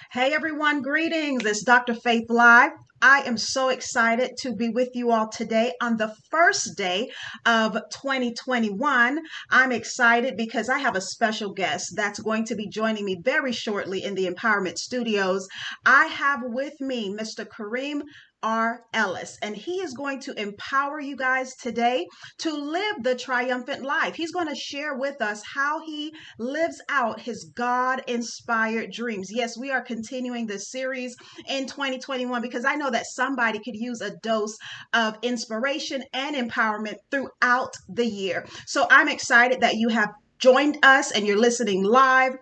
Hey everyone, greetings. It's Dr. Faith Live. I am so excited to be with you all today on the first day of 2021. I'm excited because I have a special guest that's going to be joining me very shortly in the Empowerment Studios. I have with me Mr. Karim R. Ellis, and he is going to empower you guys today to live the triumphant life. He's going to share with us how he lives out his God inspired dreams. Yes, we are continuing this series in 2021 because I know that somebody could use a dose of inspiration and empowerment throughout the year. So I'm excited that you have joined us and you're listening live.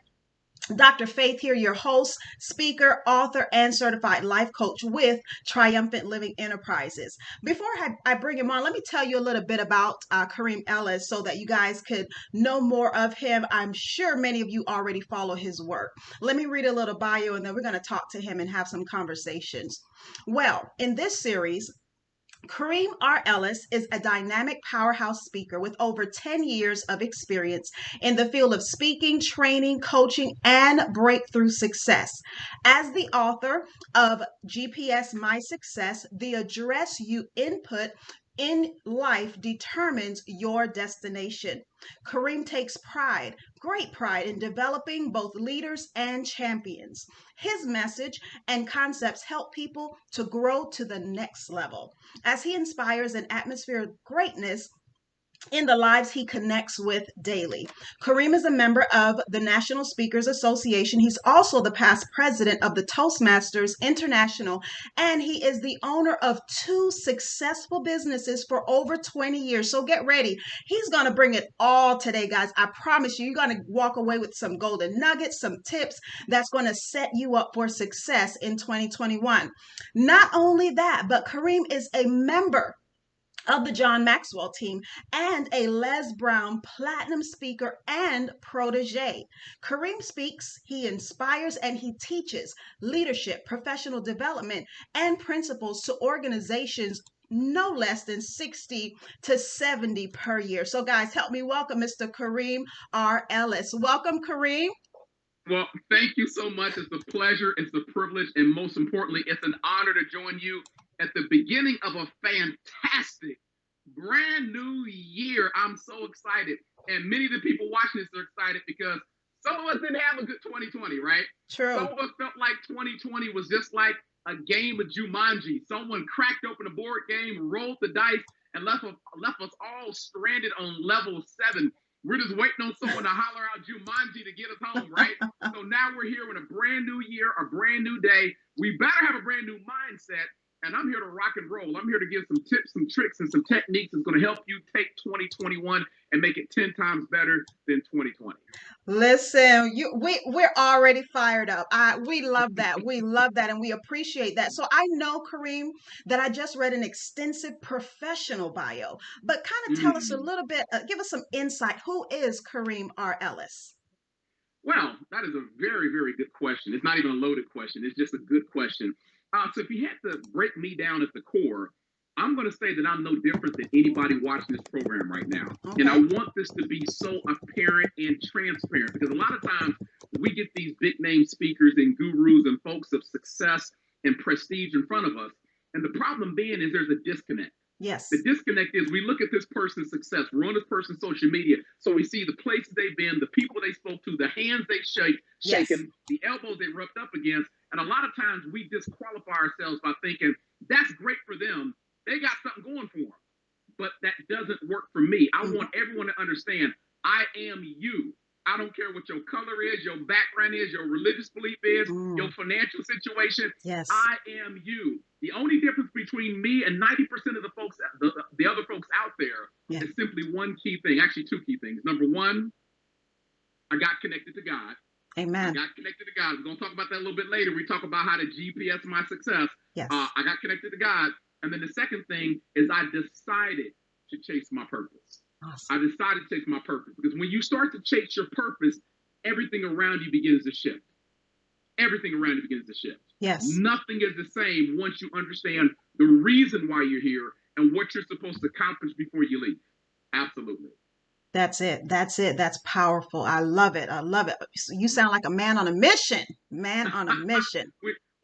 Dr. Faith here, your host, speaker, author, and certified life coach with Triumphant Living Enterprises. Before I bring him on, let me tell you a little bit about Karim Ellis so that you guys could know more of him. I'm sure many of you already follow his work. Let me read a little bio and then we're going to talk to him and have some conversations. Well, in this series, Karim R. Ellis is a dynamic powerhouse speaker with over 10 years of experience in the field of speaking, training, coaching, and breakthrough success. As the author of G.P.S My Success, the address you input in life determines your destination. Kareem takes great pride, in developing both leaders and champions. His message and concepts help people to grow to the next level as he inspires an atmosphere of greatness in the lives he connects with daily. Kareem is a member of the National Speakers Association. He's also the past president of the Toastmasters International, and he is the owner of two successful businesses for over 20 years. So get ready. He's going to bring it all today, guys. I promise you, you're going to walk away with some golden nuggets, some tips that's going to set you up for success in 2021. Not only that, but Kareem is a member of the John Maxwell team and a Les Brown Platinum speaker and protege. Kareem speaks, he inspires, and he teaches leadership, professional development, and principles to organizations no less than 60 to 70 per year. So guys, help me welcome Mr. Kareem R. Ellis. Welcome, Kareem. Well, thank you so much. It's a pleasure, it's a privilege, and most importantly, it's an honor to join you at the beginning of a fantastic, brand new year. I'm so excited. And many of the people watching this are excited because some of us didn't have a good 2020, right? True. Some of us felt like 2020 was just like a game of Jumanji. Someone cracked open a board game, rolled the dice, and left us all stranded on level 7. We're just waiting on someone to holler out Jumanji to get us home, right? So now we're here with a brand new year, a brand new day. We better have a brand new mindset. And I'm here to rock and roll. I'm here to give some tips, some tricks, and some techniques that's going to help you take 2021 and make it 10 times better than 2020. Listen, we're already fired up. We love that. We love that, and we appreciate that. So I know, Kareem, that I just read an extensive professional bio, but kind of tell us a little bit, give us some insight. Who is Kareem R. Ellis? Well, that is a very, very good question. It's not even a loaded question. It's just a good question. So if you had to break me down at the core, I'm going to say that I'm no different than anybody watching this program right now. Okay. And I want this to be so apparent and transparent because a lot of times we get these big name speakers and gurus and folks of success and prestige in front of us. And the problem being is there's a disconnect. Yes. The disconnect is we look at this person's success. We're on this person's social media. So we see the places they've been, the people they spoke to, the hands they shaken, Yes. the elbows they rubbed up against. And a lot of times we disqualify ourselves by thinking, that's great for them. They got something going for them. But that doesn't work for me. I want everyone to understand, I am you. I don't care what your color is, your background is, your religious belief is, your financial situation. Yes. I am you. The only difference between me and 90% of the folks, the other folks out there, is simply one key thing. Actually, two key things. Number one, I got connected to God. Amen. I got connected to God. We're going to talk about that a little bit later. We talk about how to GPS my success. Yes. I got connected to God. And then the second thing is I decided to chase my purpose. Awesome. I decided to chase my purpose because when you start to chase your purpose, everything around you begins to shift. Everything around you begins to shift. Yes. Nothing is the same once you understand the reason why you're here and what you're supposed to accomplish before you leave. Absolutely. That's it. That's it. That's powerful. I love it. I love it. You sound like a man on a mission. Man on a mission.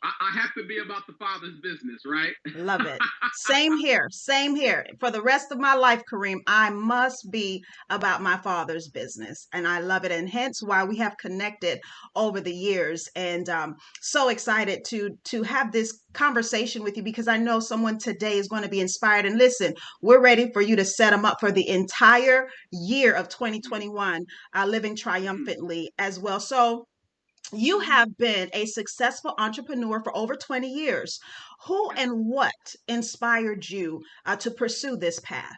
I have to be about the Father's business, right? Love it. Same here. Same here. For the rest of my life, Kareem, I must be about my Father's business. And I love it. And hence why we have connected over the years. And so excited to have this conversation with you, because I know someone today is going to be inspired. And listen, we're ready for you to set them up for the entire year of 2021, living triumphantly as well. So you have been a successful entrepreneur for over 20 years. Who Yes. and what inspired you to pursue this path?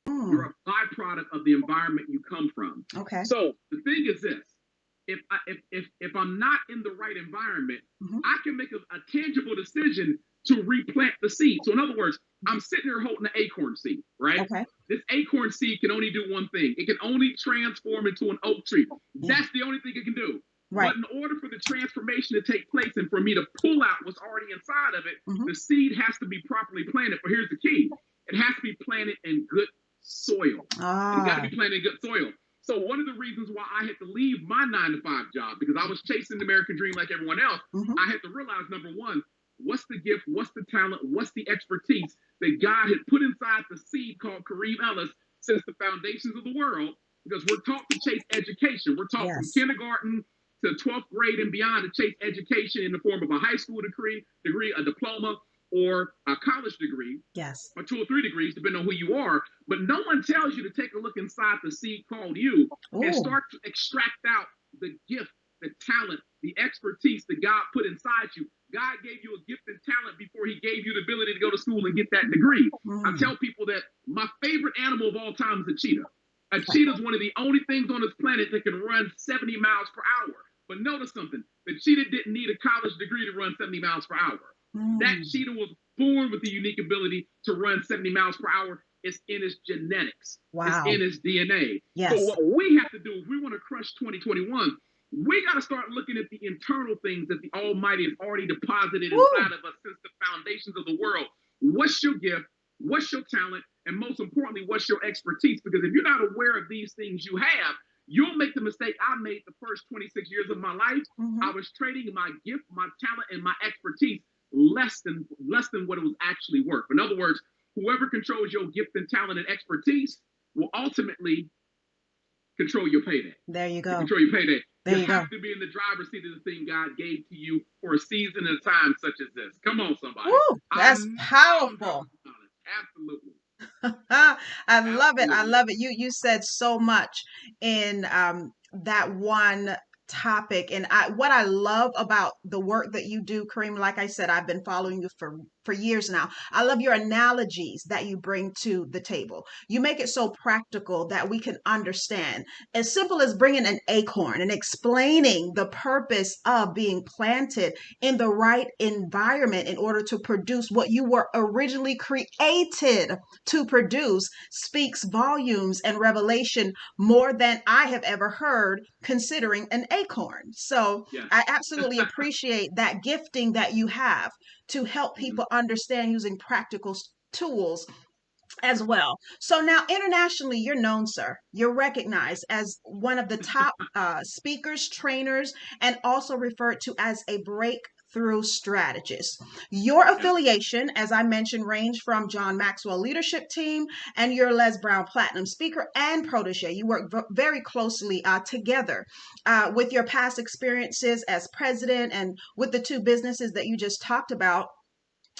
You're Mm, a byproduct of the environment you come from. okay. So the thing is this: if I'm not in the right environment, Hmm. I can make a tangible decision to replant the seed. So in other words, I'm sitting here holding an acorn seed, right? Okay. This acorn seed can only do one thing. It can only transform into an oak tree. Yeah. That's the only thing it can do. Right. But in order for the transformation to take place and for me to pull out what's already inside of it, Hmm. the seed has to be properly planted. But here's the key: it has to be planted in good soil. It's got to Ah. be planted in good soil. So one of the reasons why I had to leave my 9 to 5 job, because I was chasing the American dream like everyone else, Hmm. I had to realize, number one, what's the gift, what's the talent, what's the expertise that God had put inside the seed called Kareem Ellis since the foundations of the world. Because we're taught to chase education. We're taught from Yes. kindergarten to 12th grade and beyond to chase education in the form of a high school degree, a diploma, or a college degree, Yes. or 2 or 3 degrees, depending on who you are. But no one tells you to take a look inside the seed called you and Oh. start to extract out the gift, the talent, the expertise that God put inside you. God gave you a gift and talent before he gave you the ability to go to school and get that degree. I Mm. tell people that my favorite animal of all time is a cheetah. A cheetah is one of the only things on this planet that can run 70 miles per hour. But notice something: the cheetah didn't need a college degree to run 70 miles per hour. That Mm. cheetah was born with the unique ability to run 70 miles per hour. It's in its genetics. It's Wow. in its DNA. So Yes. what we have to do, if we want to crush 2021, we got to start looking at the internal things that the Almighty has already deposited Woo. inside of us since the foundations of the world. What's your gift? What's your talent? And most importantly, what's your expertise? Because if you're not aware of these things you have, you'll make the mistake I made the first 26 years of my life. I Hmm. was trading my gift, my talent, and my expertise less than what it was actually worth. In other words, whoever controls your gift and talent and expertise will ultimately control your payday. There you go. Control your payday. There You you go. have to be in the driver's seat of the thing God gave to you for a season and a time such as this. Come on, somebody. Woo. I That's know I'm powerful. dropping knowledge. Absolutely. I love it. I Absolutely. love it. You said so much in that one topic, and what I love about the work that you do, Kareem. Like I said, I've been following you for years now. I love your analogies that you bring to the table. You make it so practical that we can understand. As simple as bringing an acorn and explaining the purpose of being planted in the right environment in order to produce what you were originally created to produce speaks volumes and revelation more than I have ever heard, considering an acorn. So Yes. I absolutely appreciate that gifting that you have to help Mhm. people understand using practical tools as well. So now internationally, you're known, sir. You're recognized as one of the top speakers, trainers, and also referred to as a breakthrough strategist. Your Yes. affiliation, as I mentioned, range from John Maxwell Leadership Team and your Les Brown Platinum Speaker and protege. You work very closely together with your past experiences as president and with the two businesses that you just talked about.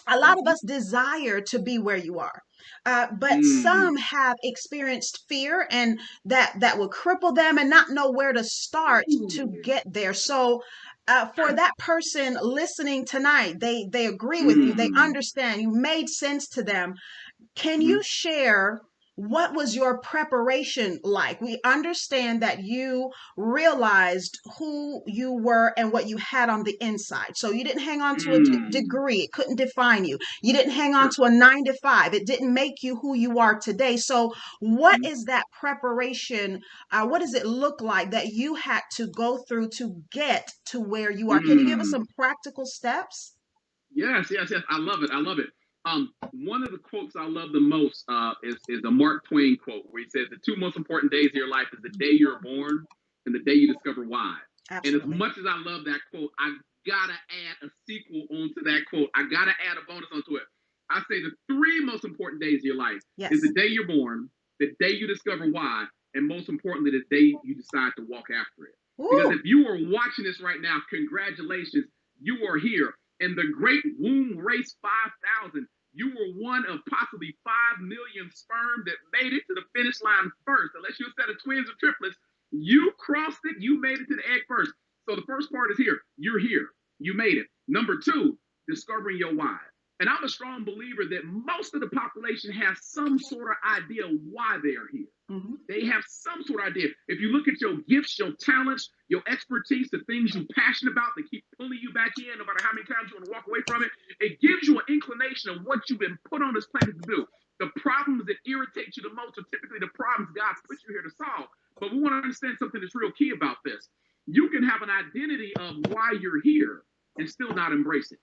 A lot of Mhm. us desire to be where you are, but Mm. some have experienced fear, and that will cripple them and not know where to start to get there. So for that person listening tonight, they agree with you, they Mm. understand, you made sense to them. Can you Mhm. share what was your preparation like? We understand that you realized who you were and what you had on the inside. So you didn't hang on to a Mm. degree, it couldn't define you. You didn't hang on Sure. to a 9 to 5, it didn't make you who you are today. So, what Mhm. is that preparation? What does it look like that you had to go through to get to where you are? Can you give us Mm. some practical steps? Yes, yes, yes. I love it. I love it. One of the quotes I love the most is a Mark Twain quote where he says the two most important days of your life is the day you're born and the day you discover why. Absolutely. And as much as I love that quote, I gotta add a sequel onto that quote. I gotta add a bonus onto it. I say the three most important days of your life is the day you're born, the day you discover why, and most importantly, the day you decide to walk after it. Ooh. Because if you are watching this right now, congratulations, you are here. In the Great Womb Race 5000, you were one of possibly 5 million sperm that made it to the finish line first. Unless you're a set of twins or triplets, you crossed it, you made it to the egg first. So the first part is here. You're here. You made it. Number two, discovering your why. And I'm a strong believer that most of the population has some sort of idea why they are here. Mm-hmm. They have some sort of idea. If you look at your gifts, your talents, your expertise, the things you're passionate about that keep pulling you back in, no matter how many times you want to walk away from it, it gives you an inclination of what you've been put on this planet to do. The problems that irritate you the most are typically the problems God's put you here to solve. But we want to understand something that's real key about this. You can have an identity of why you're here and still not embrace it.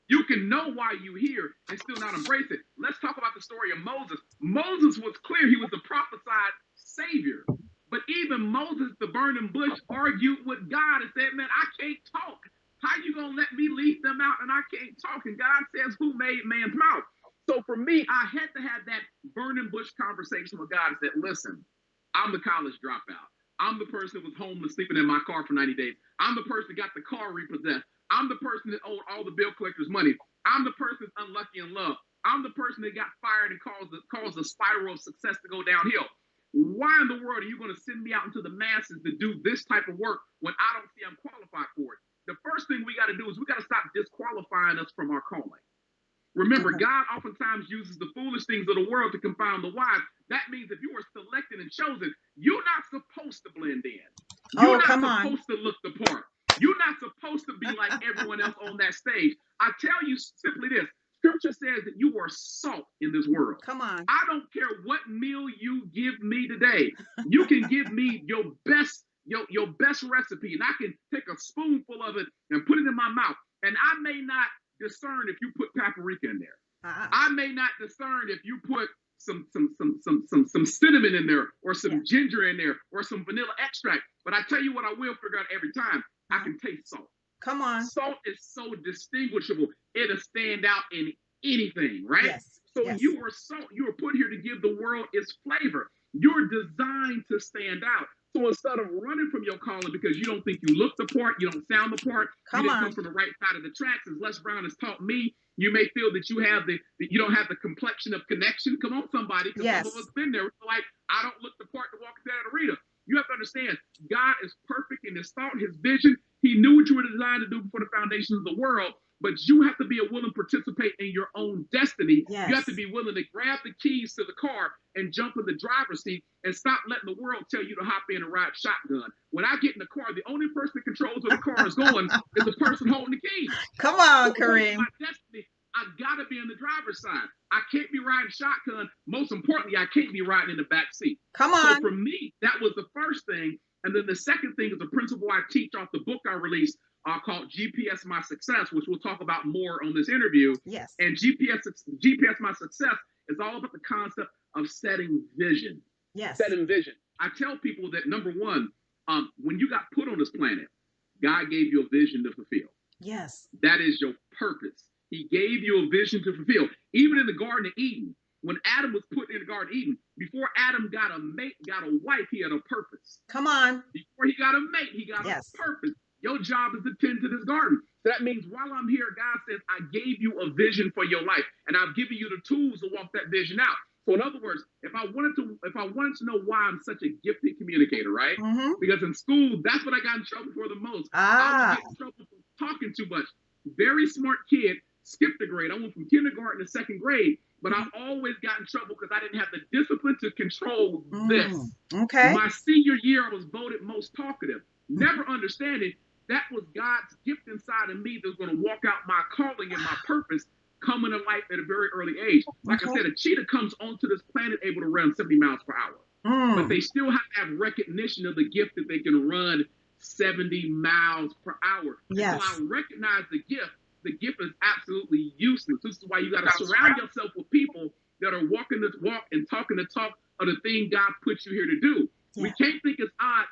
You can know why you're here and still not embrace it. Let's talk about the story of Moses. Moses was clear he was the prophesied savior. But even Moses, the burning bush, argued with God and said, man, I can't talk. How you going to let me lead them out and I can't talk? And God says, who made man's mouth? So for me, I had to have that burning bush conversation with God and said, listen, I'm the college dropout. I'm the person that was homeless, sleeping in my car for 90 days. I'm the person that got the car repossessed. I'm the person that owed all the bill collectors money. I'm the person that's unlucky in love. I'm the person that got fired and caused a spiral of success to go downhill. Why in the world are you going to send me out into the masses to do this type of work when I don't see I'm qualified for it? The first thing we got to do is we got to stop disqualifying us from our calling. Remember, God oftentimes uses the foolish things of the world to confound the wise. That means if you are selected and chosen, you're not supposed to blend in. You're not supposed to look the part. You're not supposed to be like everyone else on that stage. I tell you simply this. Scripture says that you are salt in this world. Come on. I don't care what meal you give me today. You can give me your best recipe, and I can take a spoonful of it and put it in my mouth. And I may not discern if you put paprika in there. I may not discern if you put some cinnamon in there or some ginger in there or some vanilla extract. But I tell you what I will figure out every time. I can taste salt. Come on. Salt is so distinguishable. It'll stand out in anything, right? Yes. So you are salt. You are put here to give the world its flavor. You're designed to stand out. So instead of running from your calling because you don't think you look the part, you don't sound the part, you didn't come from the right side of the tracks, as Les Brown has taught me, you may feel that you don't have the complexion of connection. Come on, somebody, because some of us been there. We're like, I don't look the part to walk into that arena. You have to understand, God is perfect in his thought, his vision. He knew what you were designed to do before the foundations of the world, but you have to be a willing to participate in your own destiny. Yes. You have to be willing to grab the keys to the car and jump in the driver's seat and stop letting the world tell you to hop in and ride shotgun. When I get in the car, the only person that controls where the car is going is the person holding the keys. Come on, Karim. My destiny, I got to be on the driver's side. I can't be riding shotgun. Most importantly, I can't be riding in the back seat. Come on. So for me, that was the first thing. And then the second thing is a principle I teach off the book I released called G.P.S My Success, which we'll talk about more on this interview. Yes. And G.P.S My Success is all about the concept of setting vision. Yes. Setting vision. I tell people that, number one, when you got put on this planet, God gave you a vision to fulfill. Yes. That is your purpose. He gave you a vision to fulfill. Even in the Garden of Eden, when Adam was put in the Garden of Eden, before Adam got a mate, got a wife, he had a purpose. Come on. Before he got a mate, he got a purpose. Your job is to tend to this garden. So that means while I'm here, God says, I gave you a vision for your life, and I've given you the tools to walk that vision out. So in other words, if I wanted to know why I'm such a gifted communicator, right? Mm-hmm. Because in school, that's what I got in trouble for the most. I was getting in trouble for talking too much. Very smart kid, skipped a grade. I went from kindergarten to second grade, but I always got in trouble because I didn't have the discipline to control this. Okay. My senior year, I was voted most talkative, never understanding that was God's gift inside of me that was going to walk out my calling and my purpose coming to life at a very early age. Like I said, a cheetah comes onto this planet able to run 70 miles per hour, but they still have to have recognition of the gift that they can run 70 miles per hour. Yes. So I recognize the gift, the gift is absolutely useless. This is why you got to surround yourself with people that are walking the walk and talking the talk of the thing God put you here to do. Yeah. We can't think it's odd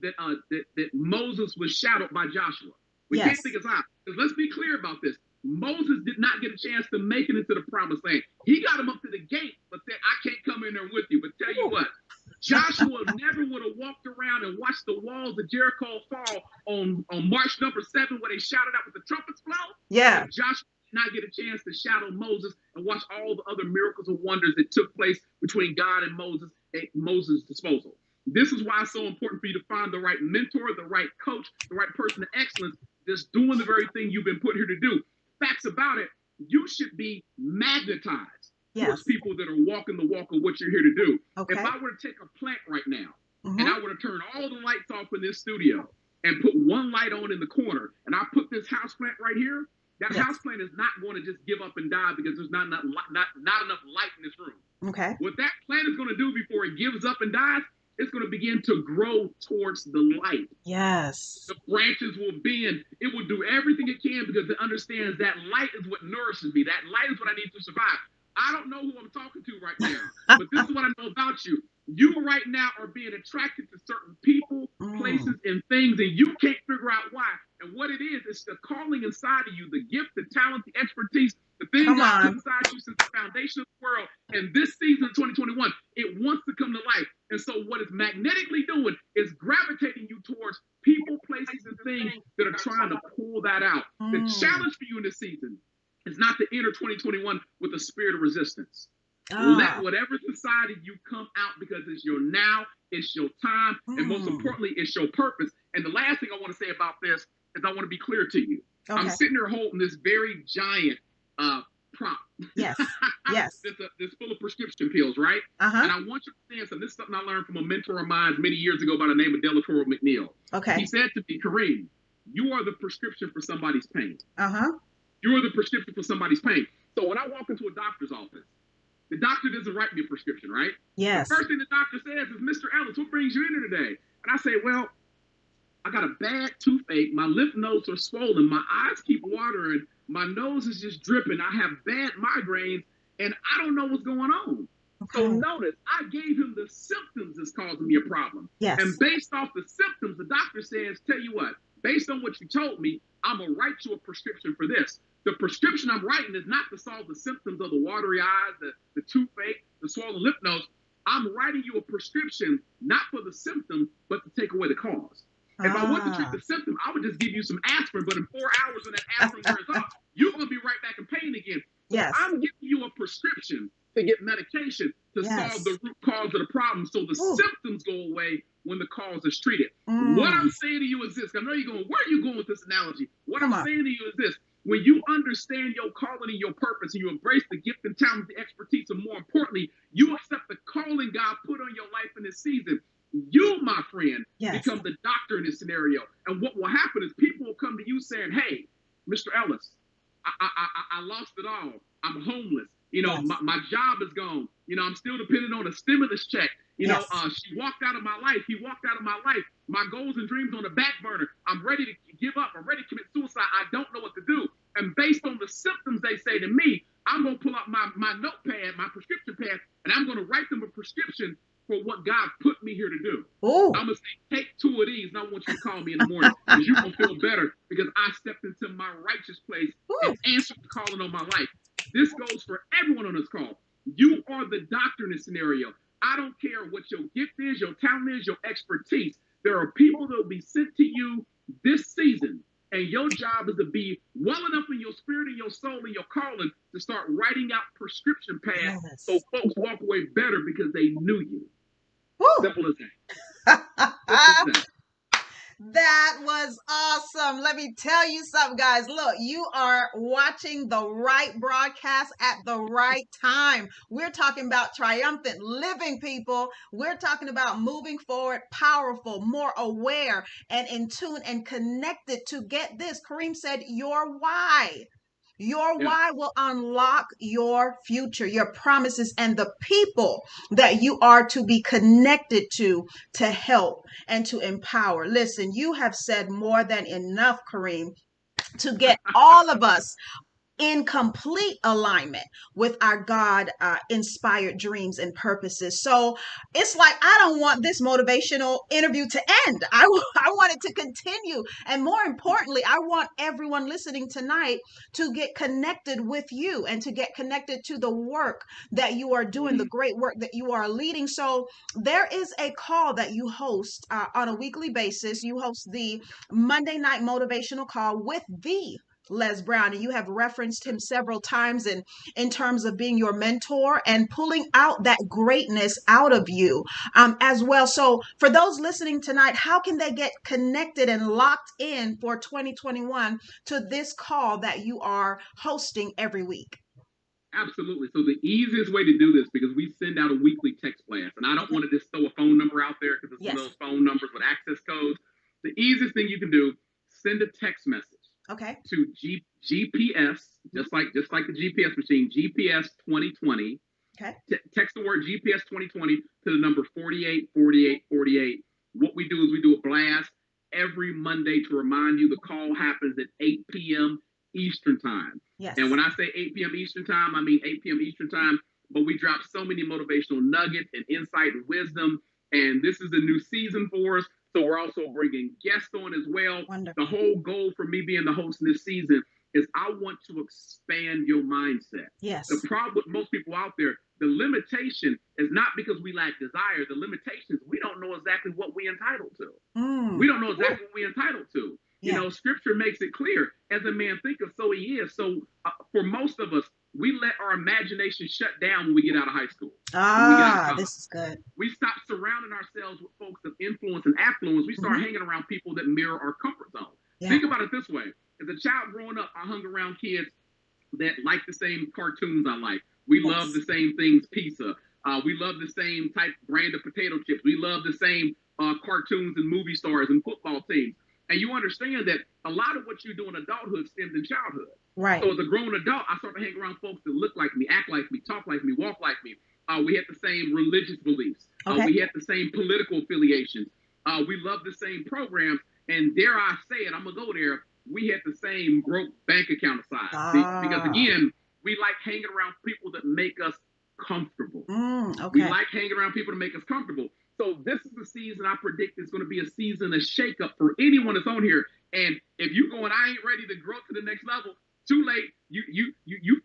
that Moses was shadowed by Joshua. We can't think it's odd. Because let's be clear about this. Moses did not get a chance to make it into the promised land. He got him up to the gate, but said, I can't come in there with you. But tell you what, Joshua never would have walked around and watched the walls of Jericho fall on March number 7 where they shouted out with the trumpets blow. Yeah. But Joshua did not get a chance to shadow Moses and watch all the other miracles and wonders that took place between God and Moses at Moses' disposal. This is why it's so important for you to find the right mentor, the right coach, the right person of excellence that's doing the very thing you've been put here to do. Facts about it, you should be magnetized towards people that are walking the walk of what you're here to do. Okay. If I were to take a plant right now and I were to turn all the lights off in this studio and put one light on in the corner and I put this house plant right here, that house plant is not going to just give up and die because there's not enough light in this room. Okay. What that plant is going to do before it gives up and dies, it's going to begin to grow towards the light. Yes. The branches will bend. It will do everything it can because it understands that light is what nourishes me. That light is what I need to survive. I don't know who I'm talking to right now, but this is what I know about you. You right now are being attracted to certain people, places, and things, and you can't figure out why. And what it is, it's the calling inside of you, the gift, the talent, the expertise, the thing God put inside you since the foundation of the world. And this season, 2021, it wants to come to life. And so what it's magnetically doing is gravitating you towards people, places, and things that are trying to pull that out. The challenge for you in this season is not to enter 2021 with a spirit of resistance. Let whatever's inside of you come out because it's your now, it's your time, and most importantly, it's your purpose. And the last thing I want to say about this is I want to be clear to you. Okay. I'm sitting here holding this very giant prop. Yes. Yes. That's full of prescription pills, right? And I want you to understand something. This is something I learned from a mentor of mine many years ago by the name of Delatoro McNeil. Okay. He said to me, Kareem, you are the prescription for somebody's pain. You are the prescription for somebody's pain. So when I walk into a doctor's office, the doctor doesn't write me a prescription, right? Yes. The first thing the doctor says is, Mr. Ellis, what brings you in here today? And I say, well, I got a bad toothache. My lymph nodes are swollen. My eyes keep watering. My nose is just dripping. I have bad migraines, and I don't know what's going on. Okay. So notice, I gave him the symptoms that's causing me a problem. Yes. And based off the symptoms, the doctor says, tell you what, based on what you told me, I'm going to write you a prescription for this. The prescription I'm writing is not to solve the symptoms of the watery eyes, the toothache, the swollen lymph nodes. I'm writing you a prescription not for the symptom, but to take away the cause. If I want to treat the symptom, I would just give you some aspirin, but in 4 hours when that aspirin wears off, you're going to be right back in pain again. Yes. So I'm giving you a prescription to get medication to solve the root cause of the problem so the symptoms go away when the cause is treated. What I'm saying to you is this. I know you're going, where are you going with this analogy? What I'm saying to you is this. When you understand your calling and your purpose and you embrace the gift and talent, the expertise, and more importantly, you accept the calling God put on your life in this season, you, my friend, become the doctor in this scenario. And what will happen is people will come to you saying, hey, Mr. Ellis, I lost it all. I'm homeless. You know, my job is gone. You know, I'm still dependent on a stimulus check. You know, she walked out of my life. He walked out of my life. My goals and dreams on the back burner. I'm ready to give up. I'm ready to commit suicide. I don't know what to do. And based on the symptoms they say to me, I'm going to pull out my notepad, my prescription pad, and I'm going to write them a prescription for what God put me here to do. Ooh. I'm going to say, take 2 of these, and I want you to call me in the morning because you're going to feel better because I stepped into my righteous place and answered the calling on my life. This goes for everyone on this call. You are the doctor in this scenario. I don't care what your gift is, your talent is, your expertise. There are people that will be sent to you this season, and your job is to be well enough in your spirit and your soul and your calling to start writing out prescription pads so folks walk away better because they knew you. Simple as that. Simple as that. That was awesome. Let me tell you something, guys. Look, you are watching the right broadcast at the right time. We're talking about triumphant living, people. We're talking about moving forward, powerful, more aware, and in tune and connected to, get this, Kareem said, your why. Your why will unlock your future, your promises, and the people that you are to be connected to help and to empower. Listen, you have said more than enough, Kareem. to get all of us in complete alignment with our God inspired dreams and purposes. So it's like, I don't want this motivational interview to end. I want it to continue. And more importantly, I want everyone listening tonight to get connected with you and to get connected to the work that you are doing, the great work that you are leading. So there is a call that you host on a weekly basis. You host the Monday night motivational call with the Les Brown, and you have referenced him several times in terms of being your mentor and pulling out that greatness out of you as well. So for those listening tonight, how can they get connected and locked in for 2021 to this call that you are hosting every week? Absolutely. So the easiest way to do this, because we send out a weekly text blast, and I don't want to just throw a phone number out there because it's one of those phone numbers with access codes. The easiest thing you can do, send a text message. Okay. To GPS, just like the GPS machine, GPS 2020. Okay. Text the word GPS 2020 to the number 484848. What we do is we do a blast every Monday to remind you the call happens at 8 p.m. Eastern time. Yes. And when I say 8 p.m. Eastern time, I mean 8 p.m. Eastern time. But we drop so many motivational nuggets and insight and wisdom. And this is a new season for us. So we're also bringing guests on as well. Wonderful. The whole goal for me being the host in this season is I want to expand your mindset. Yes. The problem with most people out there, the limitation is not because we lack desire. The limitation is we don't know exactly what we're entitled to. We don't know exactly what we're entitled to. You know, scripture makes it clear, as a man thinketh, so he is. So for most of us, we let our imagination shut down when we get out of high school. This is good. We stop surrounding ourselves with folks of influence and affluence. We start hanging around people that mirror our comfort zone. Yeah. Think about it this way. As a child growing up, I hung around kids that like the same cartoons I like. We love the same things, pizza. We love the same type brand of potato chips. We love the same cartoons and movie stars and football teams. And you understand that a lot of what you do in adulthood stems in childhood. Right. So as a grown adult, I started to hang around folks that look like me, act like me, talk like me, walk like me. We had the same religious beliefs. We had the same political affiliations. We loved the same programs. And dare I say it, I'm going to go there. We had the same broke bank account size. Because, again, we like hanging around people that make us comfortable. We like hanging around people to make us comfortable. So this is the season I predict is going to be a season of shakeup for anyone that's on here. And if you're going, I ain't ready to grow to the next level, too late. You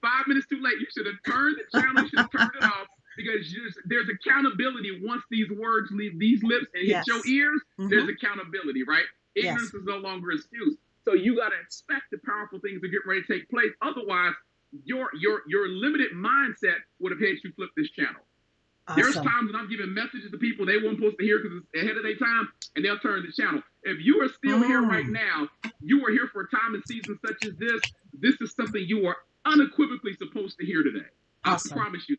5 minutes too late. You should have turned the channel. You should have turned it off, because there's accountability once these words leave these lips and hit your ears. There's accountability, right? Ignorance is no longer an excuse. So you got to expect the powerful things to get ready to take place. Otherwise, your limited mindset would have had you flip this channel. Awesome. There's times when I'm giving messages to people they weren't supposed to hear because it's ahead of their time, and they'll turn the channel. If you are still here right now, you are here for a time and season such as this. This is something you are unequivocally supposed to hear today. Awesome. I promise you,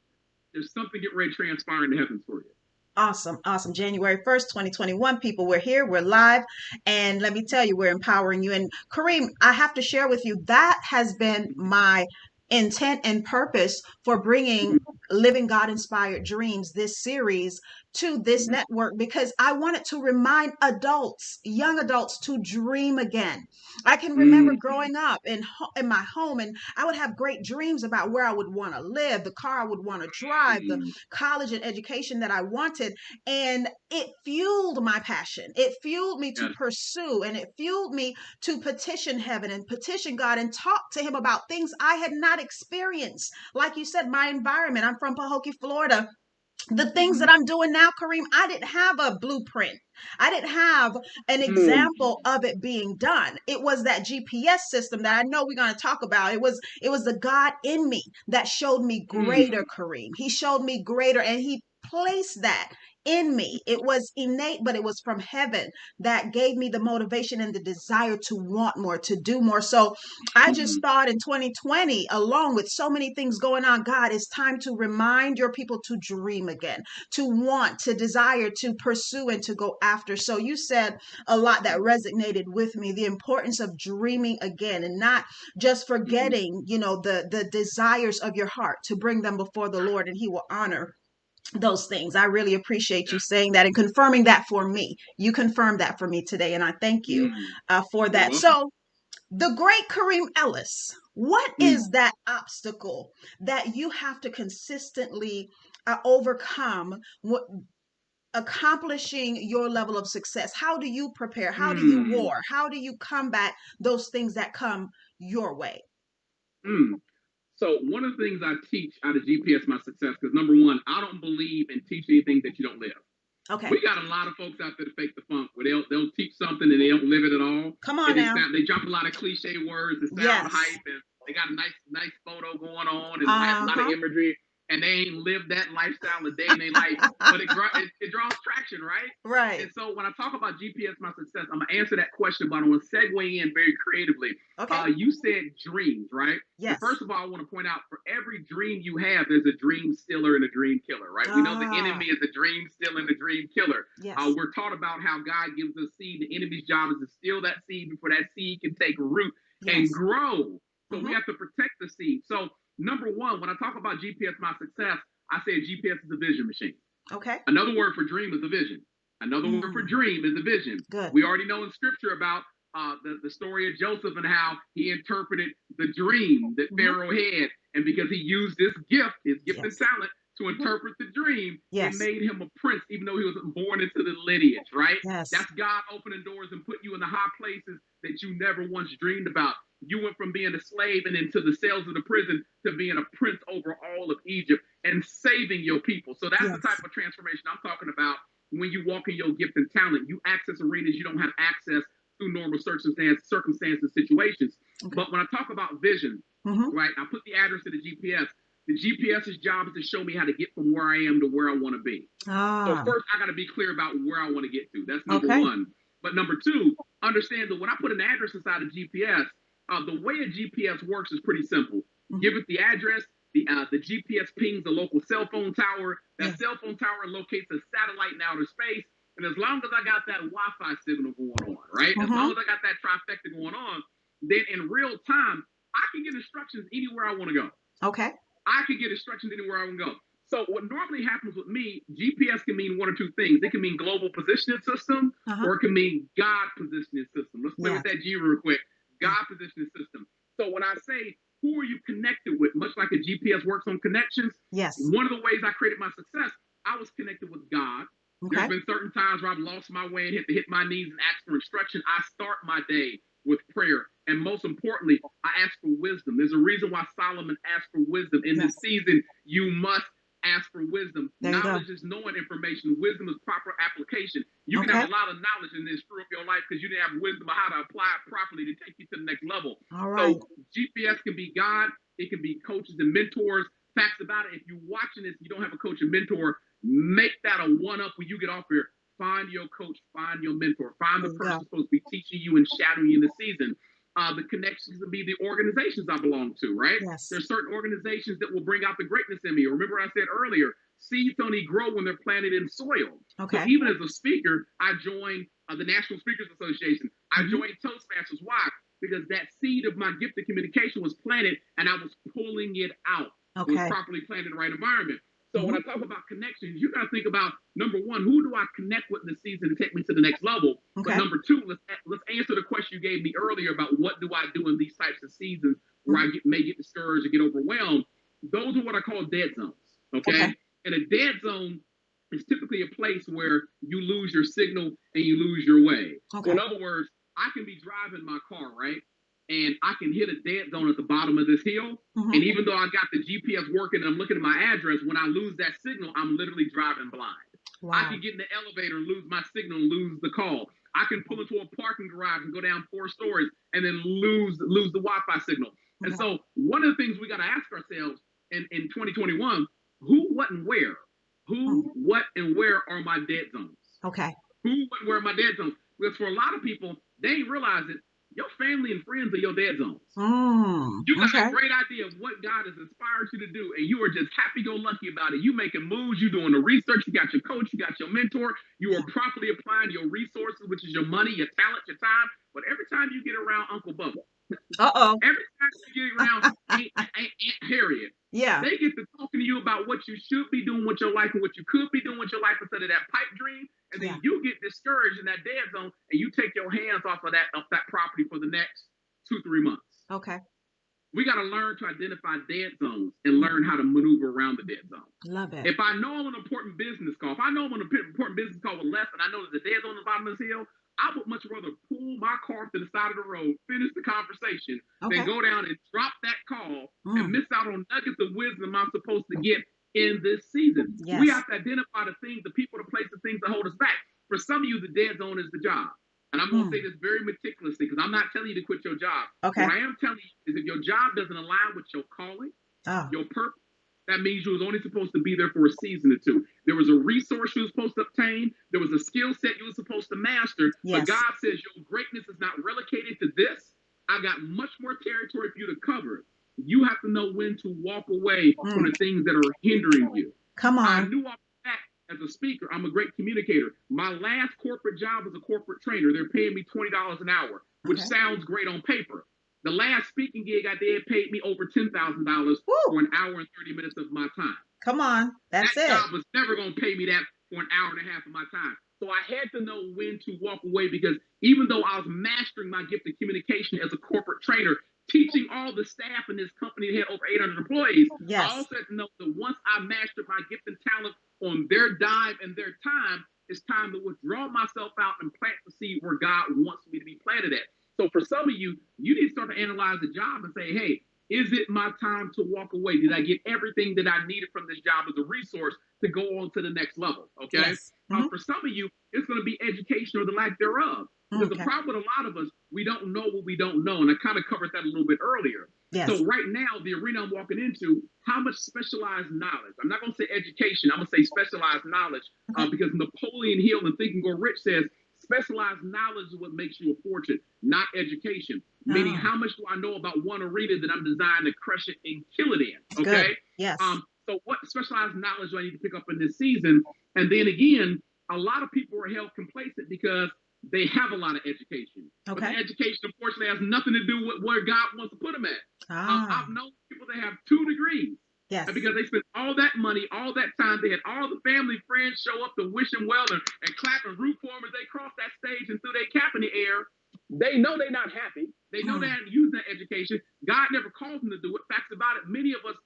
there's something getting ready to transpire in the heavens for you. Awesome. Awesome. January 1st, 2021, people, we're here, we're live. And let me tell you, we're empowering you. And Karim, I have to share with you, that has been my intent and purpose for bringing Living God Inspired Dreams, this series, to this network, because I wanted to remind adults, young adults, to dream again. I can remember growing up in my home, and I would have great dreams about where I would want to live, the car I would want to drive, the college and education that I wanted. And it fueled my passion. It fueled me to pursue, and it fueled me to petition heaven and petition God and talk to him about things I had not experienced. Like you said, my environment, I'm from Pahokee, Florida. The things that I'm doing now, Karim, I didn't have a blueprint. I didn't have an example of it being done. It was that GPS system that I know we're going to talk about. It was the God in me that showed me greater, Karim. He showed me greater, and he placed that in me. It was innate, but it was from heaven that gave me the motivation and the desire to want more, to do more. So I just thought in 2020, along with so many things going on, God, it's time to remind your people to dream again, to want, to desire, to pursue, and to go after. So you said a lot that resonated with me, the importance of dreaming again and not just forgetting, the desires of your heart, to bring them before the Lord, and he will honor those things. I really appreciate you saying that and confirming that for me. You confirmed that for me today, and I thank you for that. So The great Kareem Ellis, what Mm, is that obstacle that you have to consistently overcome accomplishing your level of success? How do you prepare? How do you mm, war? How do you combat those things that come your way? mm. So one of the things I teach out of GPS My Success, because number one, I don't believe in teaching anything that you don't live. Okay. We got a lot of folks out there to fake the funk, where they'll teach something and they don't live it at all. Come on now. They drop a lot of cliche words that sound Yes. hype, and they got a nice photo going on and a lot of Uh-huh. imagery, and they ain't lived that lifestyle a day in their life, but it draws traction, right? Right. And so when I talk about GPS My Success, I'm gonna answer that question, but I'm gonna segue in very creatively. Okay. You said dreams, right? And Yes. first of all, I want to point out, for every dream you have, there's a dream stealer and a dream killer, right? We know the Ah, enemy is a dream stealer and a dream killer. yes. We're taught about how God gives us seed. The enemy's job is to steal that seed before that seed can take root and Yes. grow. So we Mm-hmm. have to protect the seed. So number one, when I talk about GPS My Success, I say GPS is a vision machine. Okay. Another word for dream is a vision. Another word for Mm, dream is a vision. good. We already know in scripture about the story of Joseph and how he interpreted the dream that Mm-hmm. Pharaoh had. And because he used his gift and Yes. talent to Mm-hmm. interpret the dream, it Yes. made him a prince, even though he wasn't born into the lineage, right? Yes. That's God opening doors and putting you in the high places that you never once dreamed about. You went from being a slave and into the cells of the prison to being a prince over all of Egypt and saving your people. So that's the Yes. type of transformation I'm talking about. When you walk in your gift and talent, you access arenas you don't have access through normal circumstances, situations. Okay. But when I talk about vision, Mm-hmm. right, I put the address to the GPS. The GPS's job is to show me how to get from where I am to where I want to be. So Ah, first, I got to be clear about where I want to get to. That's number okay. one. But number two, understand that when I put an address inside of GPS, the way a GPS works is pretty simple. Mm-hmm. Give it the address. The GPS pings the local cell phone tower. That Yes. cell phone tower locates a satellite in outer space. And as long as I got that Wi-Fi signal going on, right? As long Mm-hmm. as I got that trifecta going on, then in real time, I can get instructions anywhere I want to go. Okay. I can get instructions anywhere I want to go. So what normally happens with me, GPS can mean one or two things. It can mean global positioning system, Uh-huh. or it can mean God positioning system. Let's play Yes. with that G real quick. God positioning system. So when I say, who are you connected with, much like a GPS works on connections, Yes. one of the ways I created my success, I was connected with God. Okay. There's been certain times where I've lost my way and had to hit my knees and ask for instruction. I start my day with prayer. And most importantly, I ask for wisdom. There's a reason why Solomon asked for wisdom. In Yes. this season, you must ask for wisdom. There you go. Knowledge is knowing information. Wisdom is proper application. You can Okay. have a lot of knowledge and then screw up your life because you didn't have wisdom on how to apply it properly to take you to the next level. All right. So GPS can be God. It can be coaches and mentors. Facts about it, if you're watching this, you don't have a coach and mentor, make that a one-up when you get off here. Find your coach, find your mentor, find the person who's supposed to be teaching you and shadowing you in the season. The connections will be the organizations I belong to, right? Yes. There's certain organizations that will bring out the greatness in me. Remember I said earlier, seeds only grow when they're planted in soil. Okay. So even as a speaker, I joined the National Speakers Association. I joined Toastmasters. Why? Because that seed of my gift of communication was planted and I was pulling it out. Okay. It was properly planted in the right environment. So when I talk about connections, you got to think about, number one, who do I connect with in the season to take me to the next level? Okay. But number two, let's answer the question you gave me earlier about what do I do in these types of seasons where I may get discouraged or get overwhelmed. Those are what I call dead zones, okay? And a dead zone is typically a place where you lose your signal and you lose your way. Okay. So in other words, I can be driving my car, right? And I can hit a dead zone at the bottom of this hill. And even though I got the GPS working and I'm looking at my address, when I lose that signal, I'm literally driving blind. Wow. I can get in the elevator and lose my signal and lose the call. I can pull into a parking garage and go down 4 stories and then lose the Wi-Fi signal. And so one of the things we got to ask ourselves in 2021, who, what, and where? Who, what, and where are my dead zones? Okay. Who, what, and where are my dead zones? Because for a lot of people, they ain't realize it. Your family and friends are your dead zones. You got a great idea of what God has inspired you to do, and you are just happy-go-lucky about it. You making moves, you doing the research, you got your coach, you got your mentor, you are properly applying your resources, which is your money, your talent, your time. But every time you get around Uncle Bubba, every time you get around Aunt Harriet, they get to talking to you about what you should be doing with your life and what you could be doing with your life instead of that pipe dream. And then you get discouraged in that dead zone and you take your hands off that property for the next 2-3 months. Okay. We got to learn to identify dead zones and learn how to maneuver around the dead zone. Love it. If I know I'm on an important business call, if I know I'm on an important business call with Les and I know there's a dead zone on the bottom of this hill, I would much rather pull my car to the side of the road, finish the conversation, than go down and drop that call and miss out on nuggets of wisdom I'm supposed to get in this season. Yes. We have to identify the things, the people, the places, the things that hold us back. For some of you, the dead zone is the job. And I'm going to say this very meticulously because I'm not telling you to quit your job. Okay. What I am telling you is if your job doesn't align with your calling, your purpose, that means you was only supposed to be there for a season or two. There was a resource you were supposed to obtain. There was a skill set you were supposed to master. But God says your greatness is not relegated to this. I got much more territory for you to cover. You have to know when to walk away from the things that are hindering you. Come on. I knew off the bat as a speaker, I'm a great communicator. My last corporate job was a corporate trainer. They're paying me $20 an hour, which sounds great on paper. The last speaking gig I did paid me over $10,000 for an hour and 30 minutes of my time. Come on. That job was never going to pay me that for an hour and a half of my time. So I had to know when to walk away because even though I was mastering my gift of communication as a corporate trainer, teaching all the staff in this company that had over 800 employees, I also had to know that once I mastered my gift and talent on their dime and their time, it's time to withdraw myself out and plant the seed where God wants me to be planted at. So for some of you, you need to start to analyze the job and say, hey, is it my time to walk away? Did I get everything that I needed from this job as a resource to go on to the next level? Okay. For some of you, it's going to be education or the lack thereof. Because the problem with a lot of us, we don't know what we don't know. And I kind of covered that a little bit earlier. So right now, the arena I'm walking into, how much specialized knowledge? I'm not going to say education. I'm going to say specialized knowledge because Napoleon Hill in Think and Grow Rich says, specialized knowledge is what makes you a fortune, not education. Meaning, how much do I know about one arena that I'm designed to crush it and kill it in? Okay. So what specialized knowledge do I need to pick up in this season? And then again, a lot of people are held complacent because they have a lot of education. But the education, unfortunately, has nothing to do with where God wants to put them at. I've known people that have 2 degrees. And because they spent all that money, all that time, they had all the family, friends show up to wish them well and clap and root for them as they cross that stage and threw their cap in the air. They know they're not happy. They know they haven't used that education. God never called them to do it. Facts about it, many of us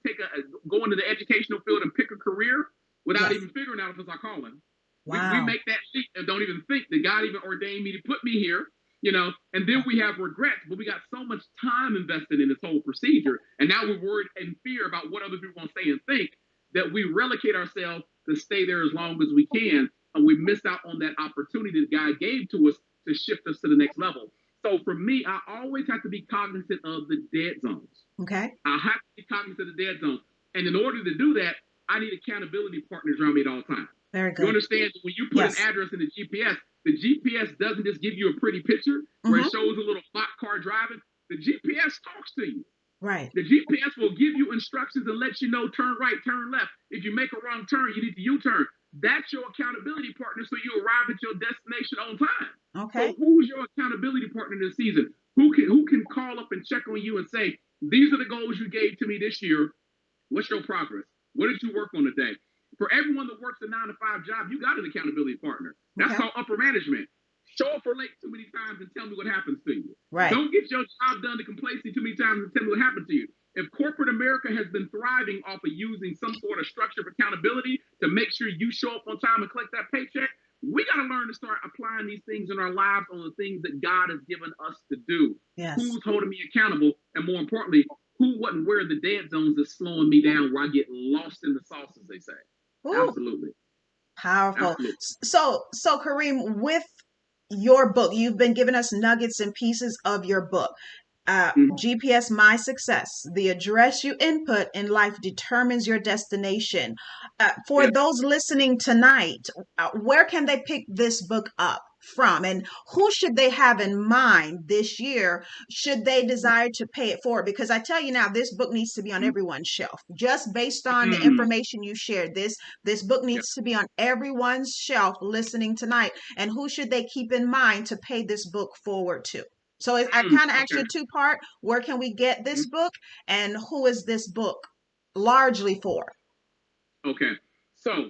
go into the educational field and pick a career without even figuring out if it's our calling. We make that leap and don't even think that God even ordained me to put me here, you know, and then we have regrets, but we got so much time invested in this whole procedure. And now we're worried and fear about what other people are going to say and think that we relegate ourselves to stay there as long as we can. And we miss out on that opportunity that God gave to us to shift us to the next level. So for me, I always have to be cognizant of the dead zones. I have to be cognizant of the dead zones. And in order to do that, I need accountability partners around me at all times. Very good. You understand when you put an address in the GPS doesn't just give you a pretty picture where it shows a little hot car driving. The GPS talks to you. The GPS will give you instructions and let you know, turn right, turn left. If you make a wrong turn, you need to U-turn. That's your accountability partner so you arrive at your destination on time. So who's your accountability partner this season? Who can call up and check on you and say, these are the goals you gave to me this year. What's your progress? What did you work on today? For everyone that works a 9-to-5 job, you got an accountability partner. That's called upper management. Show up for late too many times and tell me what happens to you. Don't get your job done to complacency too many times and tell me what happened to you. If corporate America has been thriving off of using some sort of structure of accountability to make sure you show up on time and collect that paycheck, we got to learn to start applying these things in our lives on the things that God has given us to do. Who's holding me accountable? And more importantly, who, what, and where are the dead zones that's slowing me down where I get lost in the sauce, as they say. Absolutely. Powerful. So Karim, with your book, you've been giving us nuggets and pieces of your book. G.P.S My Success. The address you input in life determines your destination. For those listening tonight, where can they pick this book up from? And who should they have in mind this year should they desire to pay it forward? Because I tell you now, this book needs to be on everyone's shelf. Just based on the information you shared, this book needs to be on everyone's shelf listening tonight. And who should they keep in mind to pay this book forward to? So I kind of asked you a 2-part. Where can we get this book, and who is this book largely for? Okay, so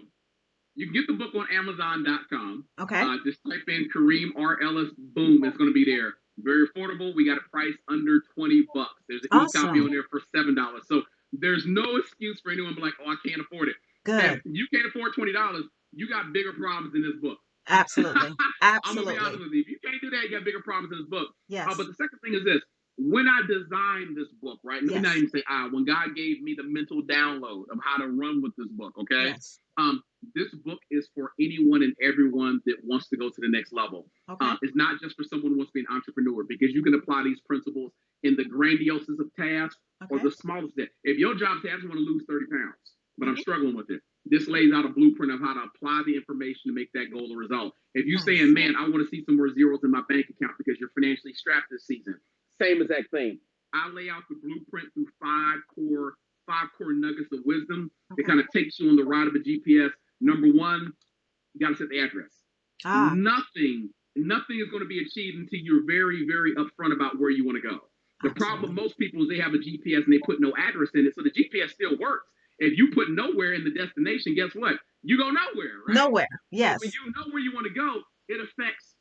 you can get the book on Amazon.com. Okay. Just type in Karim R. Ellis. Boom, it's going to be there. Very affordable. We got it priced under $20. There's an e-copy Awesome. on there for $7. So there's no excuse for anyone to be like, oh, I can't afford it. If Good. you can't afford $20, you got bigger problems in this book. Absolutely. I'm gonna be honest Absolutely. with you. If you can't do that, you got bigger problems in this book. But Yes. the second thing is this: when I designed this book, right? Let me not Yes. even say I. When God gave me the mental download of how to run with this book, okay? Yes. This book is for anyone and everyone that wants to go to the next level. Okay. It's not just for someone who wants to be an entrepreneur, because you can apply these principles in the grandiosest of tasks or Okay. the smallest. If your job says I just want to lose 30 pounds, but I'm Mhm. struggling with it, this lays out a blueprint of how to apply the information to make that goal a result. If you're Nice. saying, man, I want to see some more zeros in my bank account because you're financially strapped this season, same exact thing. I lay out the blueprint through five core nuggets of wisdom that kind of takes you on the ride of a GPS. Number one, you got to set the address. Nothing is going to be achieved until you're very, very upfront about where you want to go. The problem with most people is they have a GPS and they put no address in it, so the GPS still works. If you put nowhere in the destination, guess what? You go nowhere, right? Nowhere. Yes. So when you know where you want to go, it affects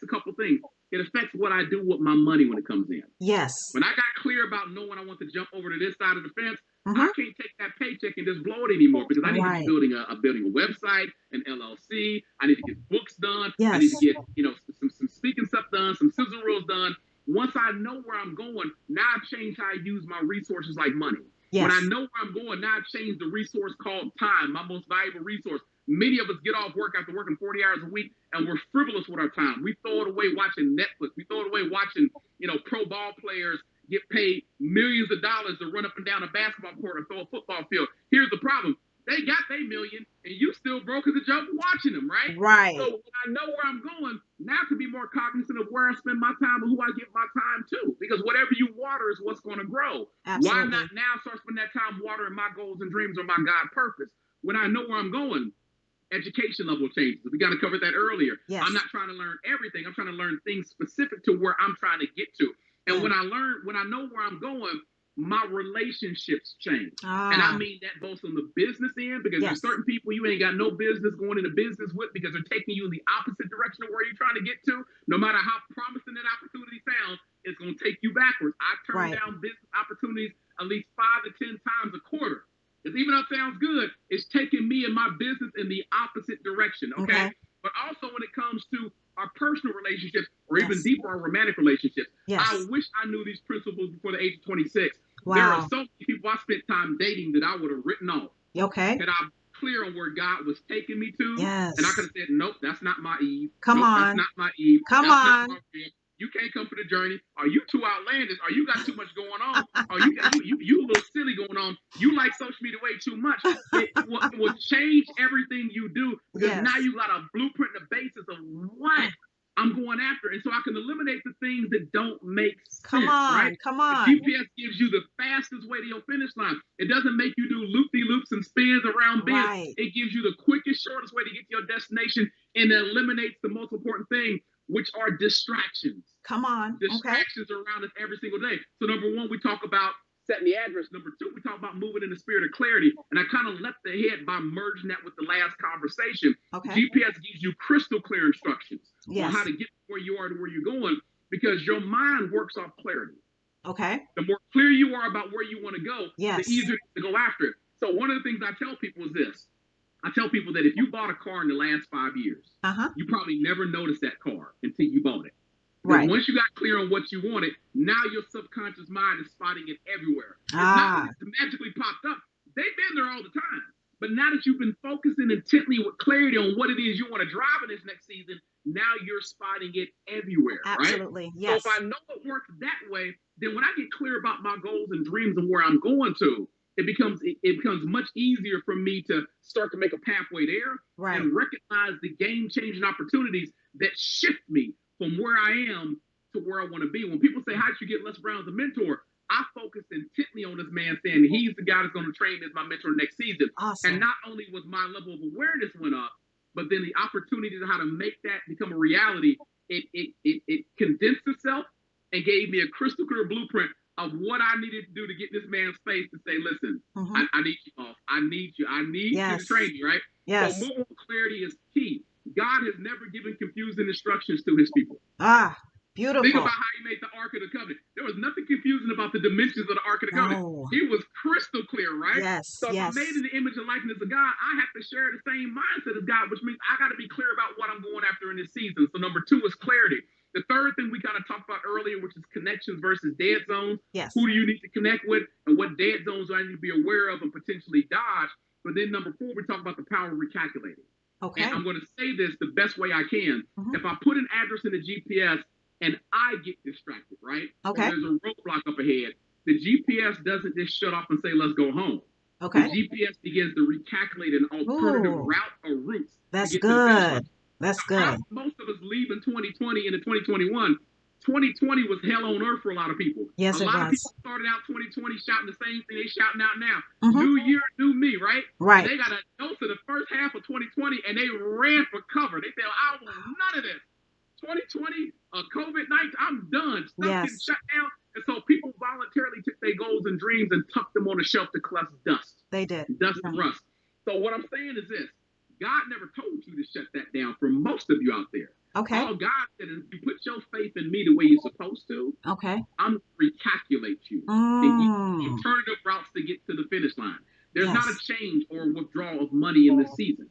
a couple things. It affects what I do with my money when it comes in. Yes. When I got clear about knowing I want to jump over to this side of the fence, Mhm. I can't take that paycheck and just blow it anymore, because I need to Right. be building a website, an LLC. I need to get books done. I need Yes. to get some speaking stuff done, some sizzle reels done. Once I know where I'm going, now I change how I use my resources like money. When I Yes. know where I'm going, now I change the resource called time, my most valuable resource. Many of us get off work after working 40 hours a week, and we're frivolous with our time. We throw it away watching Netflix. We throw it away watching, pro ball players get paid millions of dollars to run up and down a basketball court or throw a football field. Here's the problem. They got their million, and you still broke as a joke watching them, right? Right. So when I know where I'm going, now I can be more cognizant of where I spend my time and who I give my time to. Because whatever you water is what's going to grow. Absolutely. Why not now start spending that time watering my goals and dreams or my God purpose? When I know where I'm going, education level changes. We got to cover that earlier. Yes. I'm not trying to learn everything. I'm trying to learn things specific to where I'm trying to get to. And when I know where I'm going, my relationships change. And I mean that both on the business end, because there's certain people you ain't got no business going into business with, because they're taking you in the opposite direction of where you're trying to get to. No matter how promising that opportunity sounds, it's going to take you backwards. I turn down business opportunities at least 5 to 10 times a quarter. Because even though it sounds good, it's taking me and my business in the opposite direction, okay? But also when it comes to our personal relationships, or even deeper, our romantic relationships, I wish I knew these principles before the age of 26. Wow. There are so many people I spent time dating that I would have written off. Okay. That I'm clear on where God was taking me to. Yes. And I could have said, nope, that's not my Eve. Come nope, on. That's not my Eve. Come that's on. Not my Eve. You can't come for the journey. Are you too outlandish? Are you got too much going on? Are you a little silly going on? You like social media way too much. It will change everything you do, because now you got a blueprint and a basis of what I'm going after. And so I can eliminate the things that don't make sense. Right? Come on. The GPS gives you the fastest way to your finish line. It doesn't make you do loop-de-loops and spins around bends. Right. It gives you the quickest, shortest way to get to your destination, and it eliminates the most important thing, which are distractions. Come on. Distractions around us every single day. So number one, we talk about setting the address. Number two, we talk about moving in the spirit of clarity. And I kind of leapt ahead by merging that with the last conversation. GPS gives you crystal clear instructions on how to get where you are to where you're going, because your mind works off clarity. The more clear you are about where you want to go, the easier to go after it. So one of the things I tell people is this. I tell people that if you bought a car in the last 5 years, you probably never noticed that car until you bought it. Right. Once you got clear on what you wanted, now your subconscious mind is spotting it everywhere. It's not that it's magically popped up. They've been there all the time. But now that you've been focusing intently with clarity on what it is you want to drive in this next season, now you're spotting it everywhere. Absolutely. Right? Yes. So if I know it works that way, then when I get clear about my goals and dreams and where I'm going to, it becomes much easier for me to start to make a pathway there, and recognize the game-changing opportunities that shift me from where I am to where I want to be. When people say, how did you get Les Brown as a mentor? I focused intently on this man, saying he's the guy that's going to train me as my mentor next season. Awesome. And not only was my level of awareness went up, but then the opportunity to how to make that become a reality, it condensed itself and gave me a crystal clear blueprint of what I needed to do to get this man's face to say, listen, I need you off. I need you to train me, right? Yes. So more clarity is key. God has never given confusing instructions to his people. Think Beautiful. about how he made the Ark of the Covenant. There was nothing confusing about the dimensions of the Ark of the Covenant. No. It was crystal clear, right? Yes, So if I'm made yes. in the image and likeness of God, I have to share the same mindset as God, which means I got to be clear about what I'm going after in this season. So number two is clarity. The third thing we kind of talked about earlier, which is connections versus dead zones. Yes. Who do you need to connect with, and what dead zones do I need to be aware of and potentially dodge? But then number four, we talk about the power of recalculating. And Okay. I'm going to say this the best way I can. Mhm. If I put an address in the GPS and I get distracted, right? Or Okay. there's a roadblock up ahead, the GPS doesn't just shut off and say, let's go home. The Okay. GPS begins to recalculate an alternative Ooh, route or routes to that's get to the finish line. good. That's So how good. most of us leave in 2020 into 2021, 2020 was hell on earth for a lot of people. A Yes, it lot of was. people started out 2020 shouting the same thing they shouting out now. Hmm. New year, new me, right? And Right. they got a dose of the first half of 2020 and they ran for cover. They said, I want none of this. 2020, COVID-19, I'm done. Stuff getting Yes, shut down. And so people voluntarily took their goals and dreams and tucked them on a shelf to collect dust, they did. dust Yeah. and rust. So what I'm saying is this. God never told you to shut that down for most of you out there. Okay. All God said is, if you put your faith in me the way you're supposed to, Okay. I'm going to recalculate you and give you Mm. alternative routes to get to the finish line. There's not a Yes. change or withdrawal of money in this season.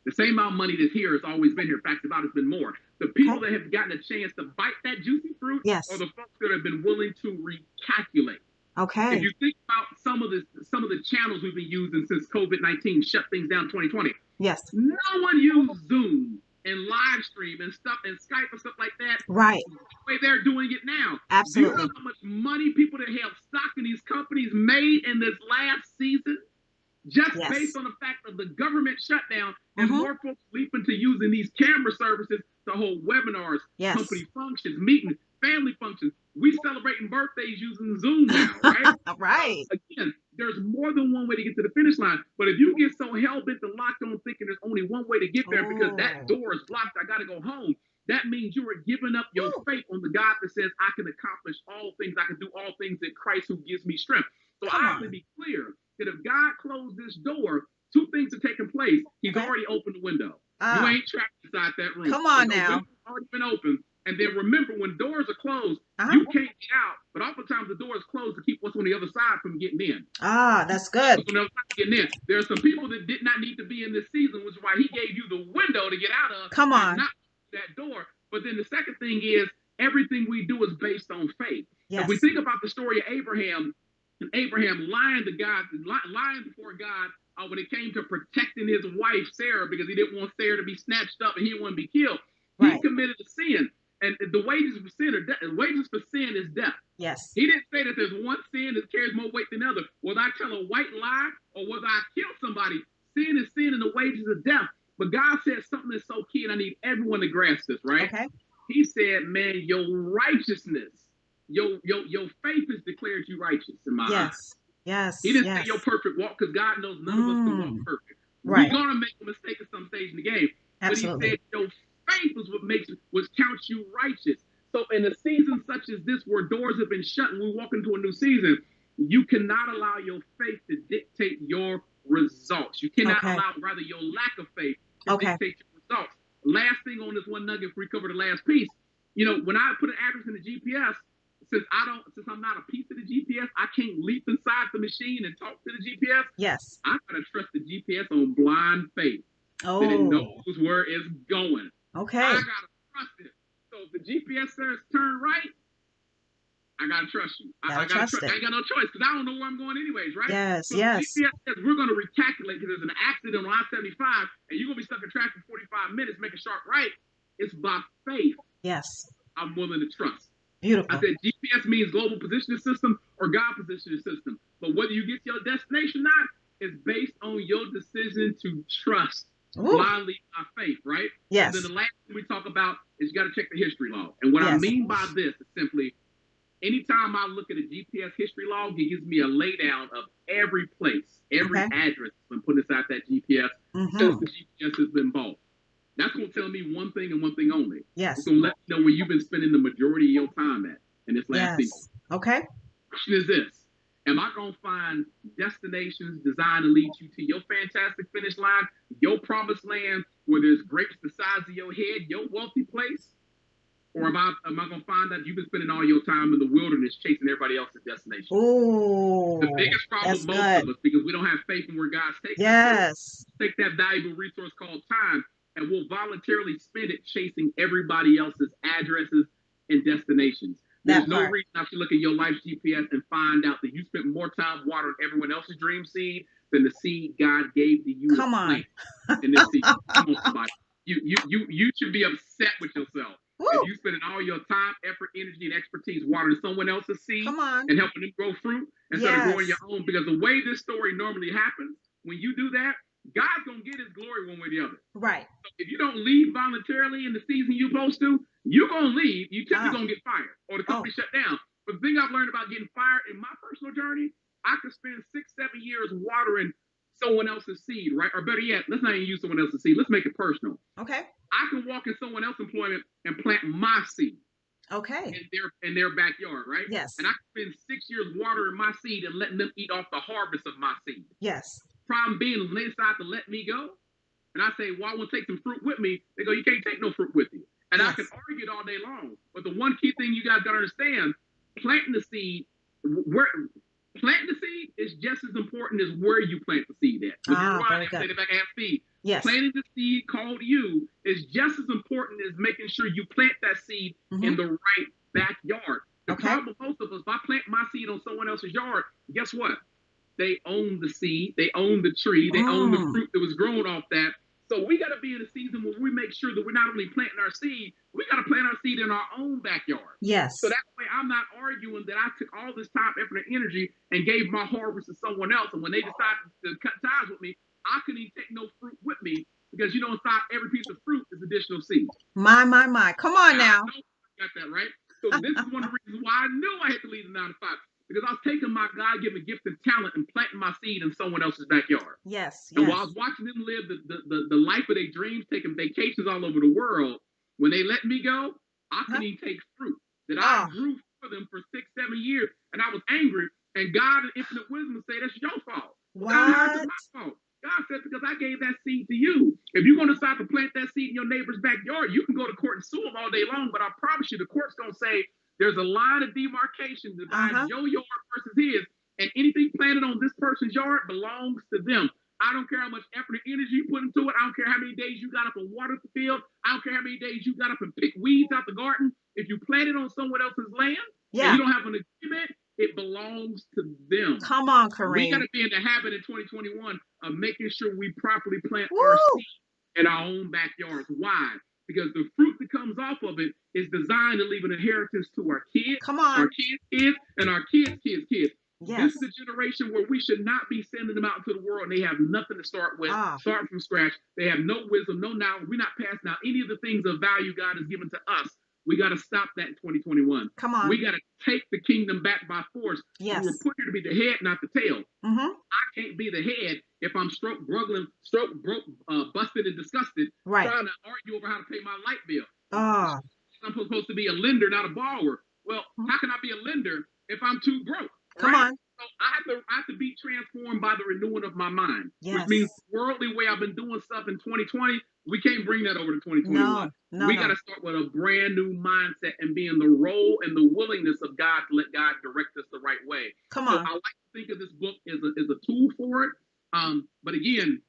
The same amount of money that's here has always been here. Facts about it's been more. The people Okay. that have gotten a chance to bite that juicy fruit are Yes. the folks that have been willing to recalculate. If Okay. you think about some of the channels we've been using since COVID-19 shut things down in 2020, Yes. no one used Zoom and live stream and stuff and Skype and stuff like that Right. the way they're doing it now. Do you know Absolutely. how much money people that have stock in these companies made in this last season? Just Yes. based on the fact of the government shutdown and Mm-hmm. more folks leaping to using these camera services to hold webinars, Yes. company functions, meetings, family functions. We celebrating birthdays using Zoom now, right? Right. Again, there's more than one way to get to the finish line. But if you get so hell-bent and locked on thinking there's only one way to get there because that Oh. door is blocked, I got to go home, that means you are giving up your Woo. faith on the God that says, I can accomplish all things. I can do all things in Christ who gives me strength. So Come I have to on. be clear that if God closed this door, two things are taking place. He's Okay. already opened the window. You Ah, ain't trapped inside that room. come on The now. window's already been open. And then remember, when doors are closed, Uh-huh. you can't get out. But oftentimes the door is closed to keep what's on the other side from getting in. Ah, that's good. What's on the other side getting in. There are some people that did not need to be in this season, which is why he gave you the window to get out of Come and on. not that door. But then the second thing is everything we do is based on faith. If we Yes. think about the story of Abraham, and Abraham lying to God, lying before God when it came to protecting his wife Sarah because he didn't want Sarah to be snatched up and he didn't want to be killed. He Right. committed a sin, and the wages for sin are death. Wages for sin is death. Yes. He didn't say that there's one sin that carries more weight than another. Whether I tell a white lie or whether I kill somebody, sin is sin and the wages of death. But God said something that's so key, and I need everyone to grasp this, right? Okay. He said, man, your righteousness, your faith has declared you righteous in my eyes. Yes. Yes. He didn't Yes. say your perfect walk because God knows none of us can walk perfect. Right. We're gonna make a mistake at some stage in the game. Absolutely. But he said your faith is what counts you righteous. So in a season such as this, where doors have been shut and we walk into a new season, you cannot allow your faith to dictate your results. You cannot Okay. allow rather your lack of faith to Okay. dictate your results. Last thing on this one nugget, if we cover the last piece, when I put an address in the GPS, since I'm not a piece of the GPS, I can't leap inside the machine and talk to the GPS. Yes. I gotta trust the GPS on blind faith that it Oh. knows where it's going. Okay. I gotta trust it. So if the GPS says turn right, I gotta trust you. I gotta trust it. I ain't got no choice because I don't know where I'm going anyways, right? Yes. So Yes. GPS says we're gonna recalculate because there's an accident on I-75 and you're gonna be stuck in traffic for 45 minutes, make a sharp right. It's by faith Yes. I'm willing to trust. Beautiful. I said GPS means global positioning system or God positioning system. But whether you get to your destination or not is based on your decision to trust blindly by faith, right? Yes. And then the last thing we talk about is you got to check the history log. And what I mean by this is simply, anytime I look at a GPS history log, it gives me a laydown of every place, every address that's been put inside that GPS since the GPS has been bought. That's going to tell me one thing and one thing only. Yes. It's going to let me know where you've been spending the majority of your time at in this last season. Okay. Question is this. Am I going to find destinations designed to lead you to your fantastic finish line, your promised land, where there's grapes the size of your head, your wealthy place? Or am I going to find out you've been spending all your time in the wilderness chasing everybody else's destination? The Oh, biggest problem that's with most good. of us, because we don't have faith in where God's taking us to, Yes. take that valuable resource called time, and we'll voluntarily spend it chasing everybody else's addresses and destinations. There's That no part. reason I should look at your life's GPS and find out that you spent more time watering everyone else's dream seed than the seed God gave to you to Come on. plant in this season. Come on, somebody. You should be upset with yourself if Woo. you spending all your time, effort, energy, and expertise watering someone else's seed Come on. and helping them grow fruit instead of growing Yes. your own. Because the way this story normally happens, when you do that, God's gonna get his glory one way or the other. Right. So if you don't leave voluntarily in the season you're supposed to, you're gonna leave. You typically gonna get fired or the company shut down. But the thing I've learned about getting fired in my personal journey, I could spend 6-7 years watering someone else's seed, right? Or better yet, let's not even use someone else's seed. Let's make it personal. Okay. I can walk in someone else's employment and plant my seed. Okay. In their backyard, right? Yes. And I can spend 6 years watering my seed and letting them eat off the harvest of my seed. Yes. Problem being, when they decide to let me go, and I say, well, I want to take some fruit with me, they go, you can't take no fruit with you. And I can argue it all day long. But the one key thing you guys got to understand, planting the seed is just as important as where you plant the seed at. Which is why I said if I can have seed. Yes. Planting the seed called you is just as important as making sure you plant that seed in the right backyard. The problem with most of us, if I plant my seed on someone else's yard, guess what? They own the seed, they own the tree, they own the fruit that was grown off that. So we got to be in a season where we make sure that we're not only planting our seed, we got to plant our seed in our own backyard. Yes. So that way I'm not arguing that I took all this time, effort, and energy and gave my harvest to someone else. And when they decided to cut ties with me, I couldn't even take no fruit with me because, you know, inside every piece of fruit is additional seed. My. Come on now. I know you got that, right? So this is one of the reasons why I knew I had to leave the 9 to 5. Because I was taking my God-given gift and talent and planting my seed in someone else's backyard. Yes. And while I was watching them live the life of their dreams, taking vacations all over the world, when they let me go, I couldn't even take fruit that I grew for them for 6-7 years. And I was angry. And God in infinite wisdom said, that's your fault. What? God, how's it my fault? God said, because I gave that seed to you. If you're going to decide to plant that seed in your neighbor's backyard, you can go to court and sue them all day long. But I promise you, the court's going to say, there's a line of demarcation that divides your yard versus his, and anything planted on this person's yard belongs to them. I don't care how much effort and energy you put into it. I don't care how many days you got up and watered the field. I don't care how many days you got up and picked weeds out the garden. If you plant it on someone else's land and you don't have an agreement, it belongs to them. Come on, Karim. We got to be in the habit in 2021 of making sure we properly plant our seed in our own backyards. Why? Because the fruit that comes off of it is designed to leave an inheritance to our kids, our kids' kids, and our kids' kids' kids. This is a generation where we should not be sending them out into the world and they have nothing to start with, starting from scratch. They have no wisdom, no knowledge. We're not passing out any of the things of value God has given to us. We got to stop that in 2021. Come on. We got to take the kingdom back by force. Yes. We were put here to be the head, not the tail. I can't be the head if I'm busted and disgusted, trying to argue over how to pay my light bill. I'm supposed to be a lender, not a borrower. Well, how can I be a lender if I'm too broke? Come on. So I have to be transformed by the renewing of my mind, which means the worldly way I've been doing stuff in 2020, we can't bring that over to 2021. We got to start with a brand new mindset and be in the role and the willingness of God to let God direct us the right way. Come on. So I like to think of this book as a tool for it. But again,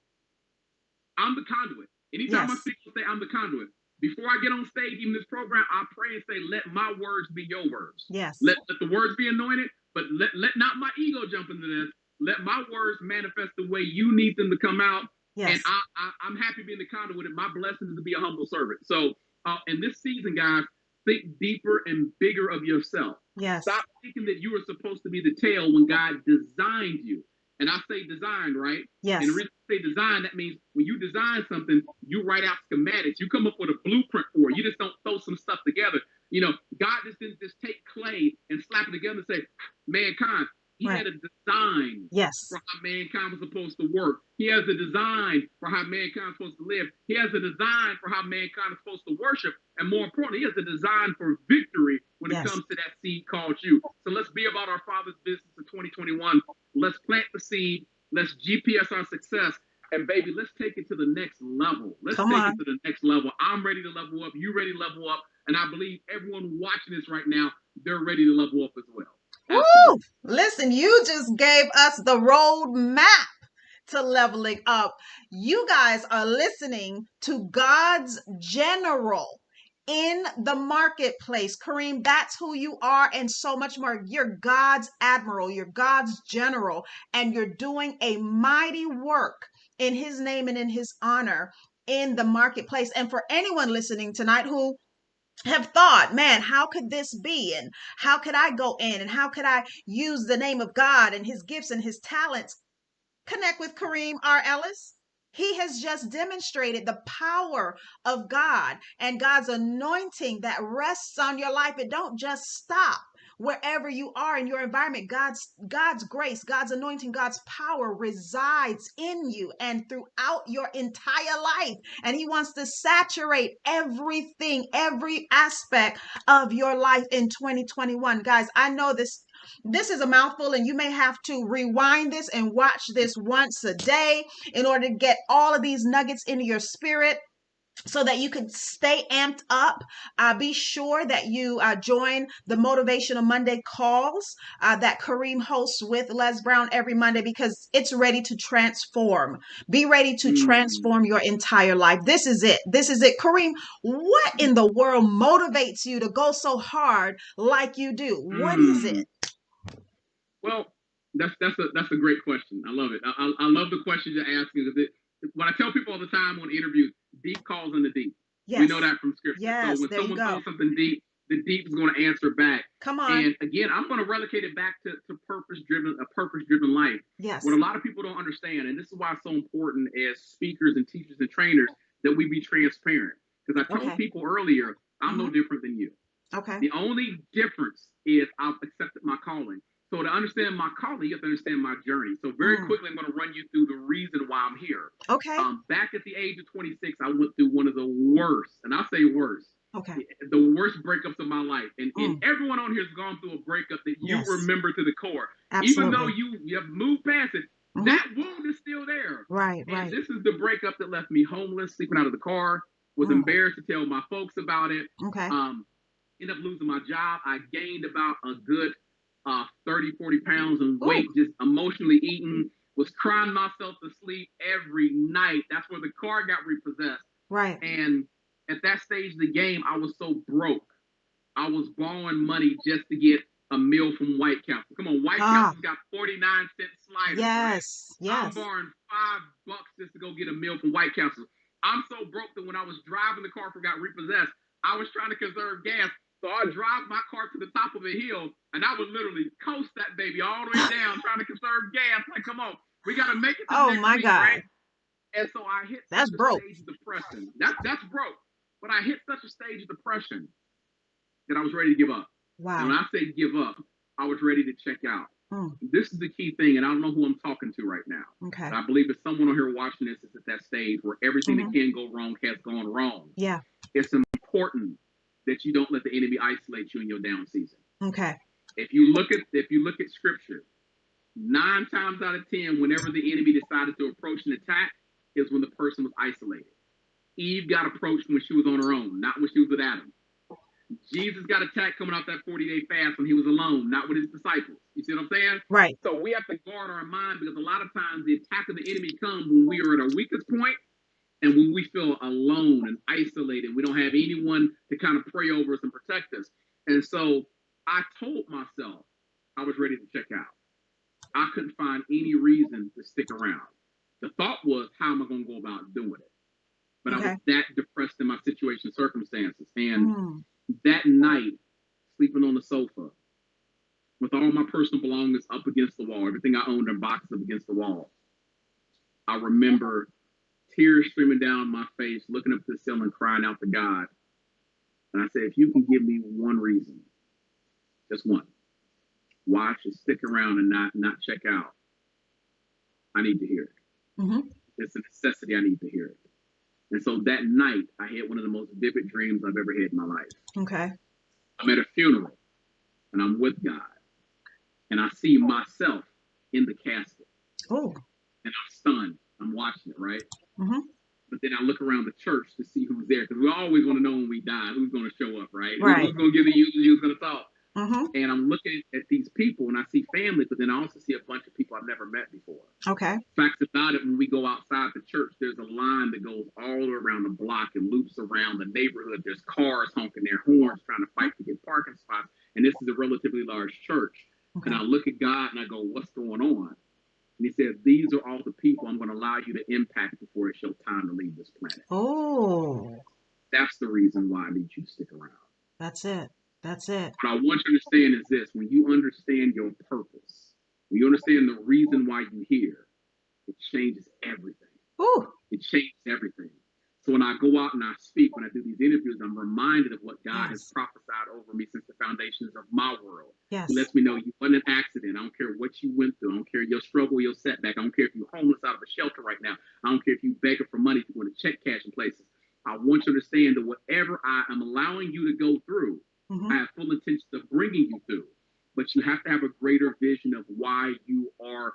I'm the conduit. Anytime I speak, I say I'm the conduit. Before I get on stage, even this program, I pray and say, let my words be your words. Yes. Let the words be anointed, but let not my ego jump into this. Let my words manifest the way you need them to come out. Yes. And I'm happy being the conduit. My blessing is to be a humble servant. So in this season, guys, think deeper and bigger of yourself. Yes. Stop thinking that you were supposed to be the tail when God designed you. And I say design, right? Yes. And the reason I say design, that means when you design something, you write out schematics. You come up with a blueprint for it. You just don't throw some stuff together. You know, God just didn't just take clay and slap it together and say, mankind. He had a design for how mankind was supposed to work. He has a design for how mankind is supposed to live. He has a design for how mankind is supposed to worship. And more importantly, he has a design for victory when it comes to that seed called you. So let's be about our Father's business in 2021. Let's plant the seed. Let's GPS our success. And baby, let's take it to the next level. Let's Come take on. it to the next level. I'm ready to level up. You ready to level up. And I believe everyone watching this right now, they're ready to level up as well. Woo! Listen, you just gave us the road map to leveling up. You guys are listening to God's general in the marketplace. Kareem, that's who you are, and so much more. You're God's admiral, you're God's general, and you're doing a mighty work in his name and in his honor in the marketplace. And for anyone listening tonight who have thought, man, how could this be? And how could I go in? And how could I use the name of God and his gifts and his talents? Connect with Kareem R. Ellis. He has just demonstrated the power of God and God's anointing that rests on your life. It don't just stop wherever you are in your environment. God's grace, God's anointing, God's power resides in you and throughout your entire life. And he wants to saturate everything, every aspect of your life in 2021. Guys, I know this is a mouthful, and you may have to rewind this and watch this once a day in order to get all of these nuggets into your spirit so that you can stay amped up. Be sure that you join the Motivational Monday calls that Kareem hosts with Les Brown every Monday, because it's ready to transform. Be ready to transform your entire life. This is it. This is it. Kareem, what in the world motivates you to go so hard like you do? What is it? Well, that's a great question. I love it. I love the questions you're asking, because what I tell people all the time on interviews, deep calls in the deep. Yes. We know that from scripture. Yes, so when there you someone go. calls something deep, the deep is going to answer back. Come on. And again, I'm going to relocate it back to a purpose-driven life. Yes. What a lot of people don't understand, and this is why it's so important as speakers and teachers and trainers, that we be transparent. Because I told people earlier, I'm no different than you. Okay. The only difference is I've accepted my calling. So to understand my calling, you have to understand my journey. So very quickly, I'm going to run you through the reason why I'm here. Okay. Back at the age of 26, I went through one of the worst, and I say worst, the worst breakups of my life. And everyone on here has gone through a breakup that you remember to the core. Absolutely. Even though you have moved past it, that wound is still there. Right, and right. This is the breakup that left me homeless, sleeping out of the car, was embarrassed to tell my folks about it. Okay. Ended up losing my job. I gained about a good 30, 40 pounds in weight, just emotionally eating, was crying myself to sleep every night. That's where the car got repossessed. Right. And at that stage of the game, I was so broke. I was borrowing money just to get a meal from White Castle. Come on, White Castle's got 49-cent sliders. Yes, right? yes. I'm borrowing $5 just to go get a meal from White Castle. I'm so broke that when I was driving the car before it got repossessed, I was trying to conserve gas. So I drive my car to the top of a hill, and I would literally coast that baby all the way down, trying to conserve gas. Like, come on, we got to make it to next week, God. right? And so I hit such a stage of depression. That's broke. But I hit such a stage of depression that I was ready to give up. Wow. And when I say give up, I was ready to check out. This is the key thing, and I don't know who I'm talking to right now. Okay. But I believe if someone on here watching this is at that stage where everything that can go wrong has gone wrong. Yeah. It's important that you don't let the enemy isolate you in your down season. Okay. If you look at scripture, 9 times out of 10, whenever the enemy decided to approach an attack, is when the person was isolated. Eve got approached when she was on her own, not when she was with Adam. Jesus got attacked coming off that 40-day fast when he was alone, not with his disciples. You see what I'm saying? Right. So we have to guard our mind, because a lot of times the attack of the enemy comes when we are at our weakest point, and when we feel alone and isolated. We don't have anyone to kind of pray over us and protect us. And so I told myself I was ready to check out. I couldn't find any reason to stick around. The thought was, how am I going to go about doing it? But I was that depressed in my situation, circumstances. And that night, sleeping on the sofa with all my personal belongings up against the wall, everything I owned in boxes up against the wall, I remember tears streaming down my face, looking up to the ceiling, crying out to God. And I said, if you can give me one reason, just one, why I should stick around and not check out, I need to hear it. It's a necessity. I need to hear it. And so that night, I had one of the most vivid dreams I've ever had in my life. Okay. I'm at a funeral, and I'm with God. And I see myself in the casket. Oh. And I'm stunned. I'm watching it, right? Mm-hmm. But then I look around the church to see who's there, because we always want to know when we die who's going to show up, right? Right. Who's going to give the news, who's going to talk. Mm-hmm. And I'm looking at these people, and I see family, but then I also see a bunch of people I've never met before. Okay. Facts about it, when we go outside the church, there's a line that goes all around the block and loops around the neighborhood. There's cars honking their horns, trying to fight to get parking spots. And this is a relatively large church. Okay. And I look at God and I go, what's going on? And he said, these are all the people I'm going to allow you to impact before it's your time to leave this planet. Oh. That's the reason why I need you to stick around. That's it. That's it. What I want you to understand is this: when you understand your purpose, when you understand the reason why you're here, it changes everything. Ooh. It changes everything. So when I go out and I speak, when I do these interviews, I'm reminded of what God has prophesied over me since the foundations of my world. Yes. He lets me know you wasn't an accident. I don't care what you went through. I don't care your struggle, your setback. I don't care if you're homeless out of a shelter right now. I don't care if you're begging for money, if you want to check cash in places. I want you to understand that whatever I am allowing you to go through, I have full intention of bringing you through. But you have to have a greater vision of why you are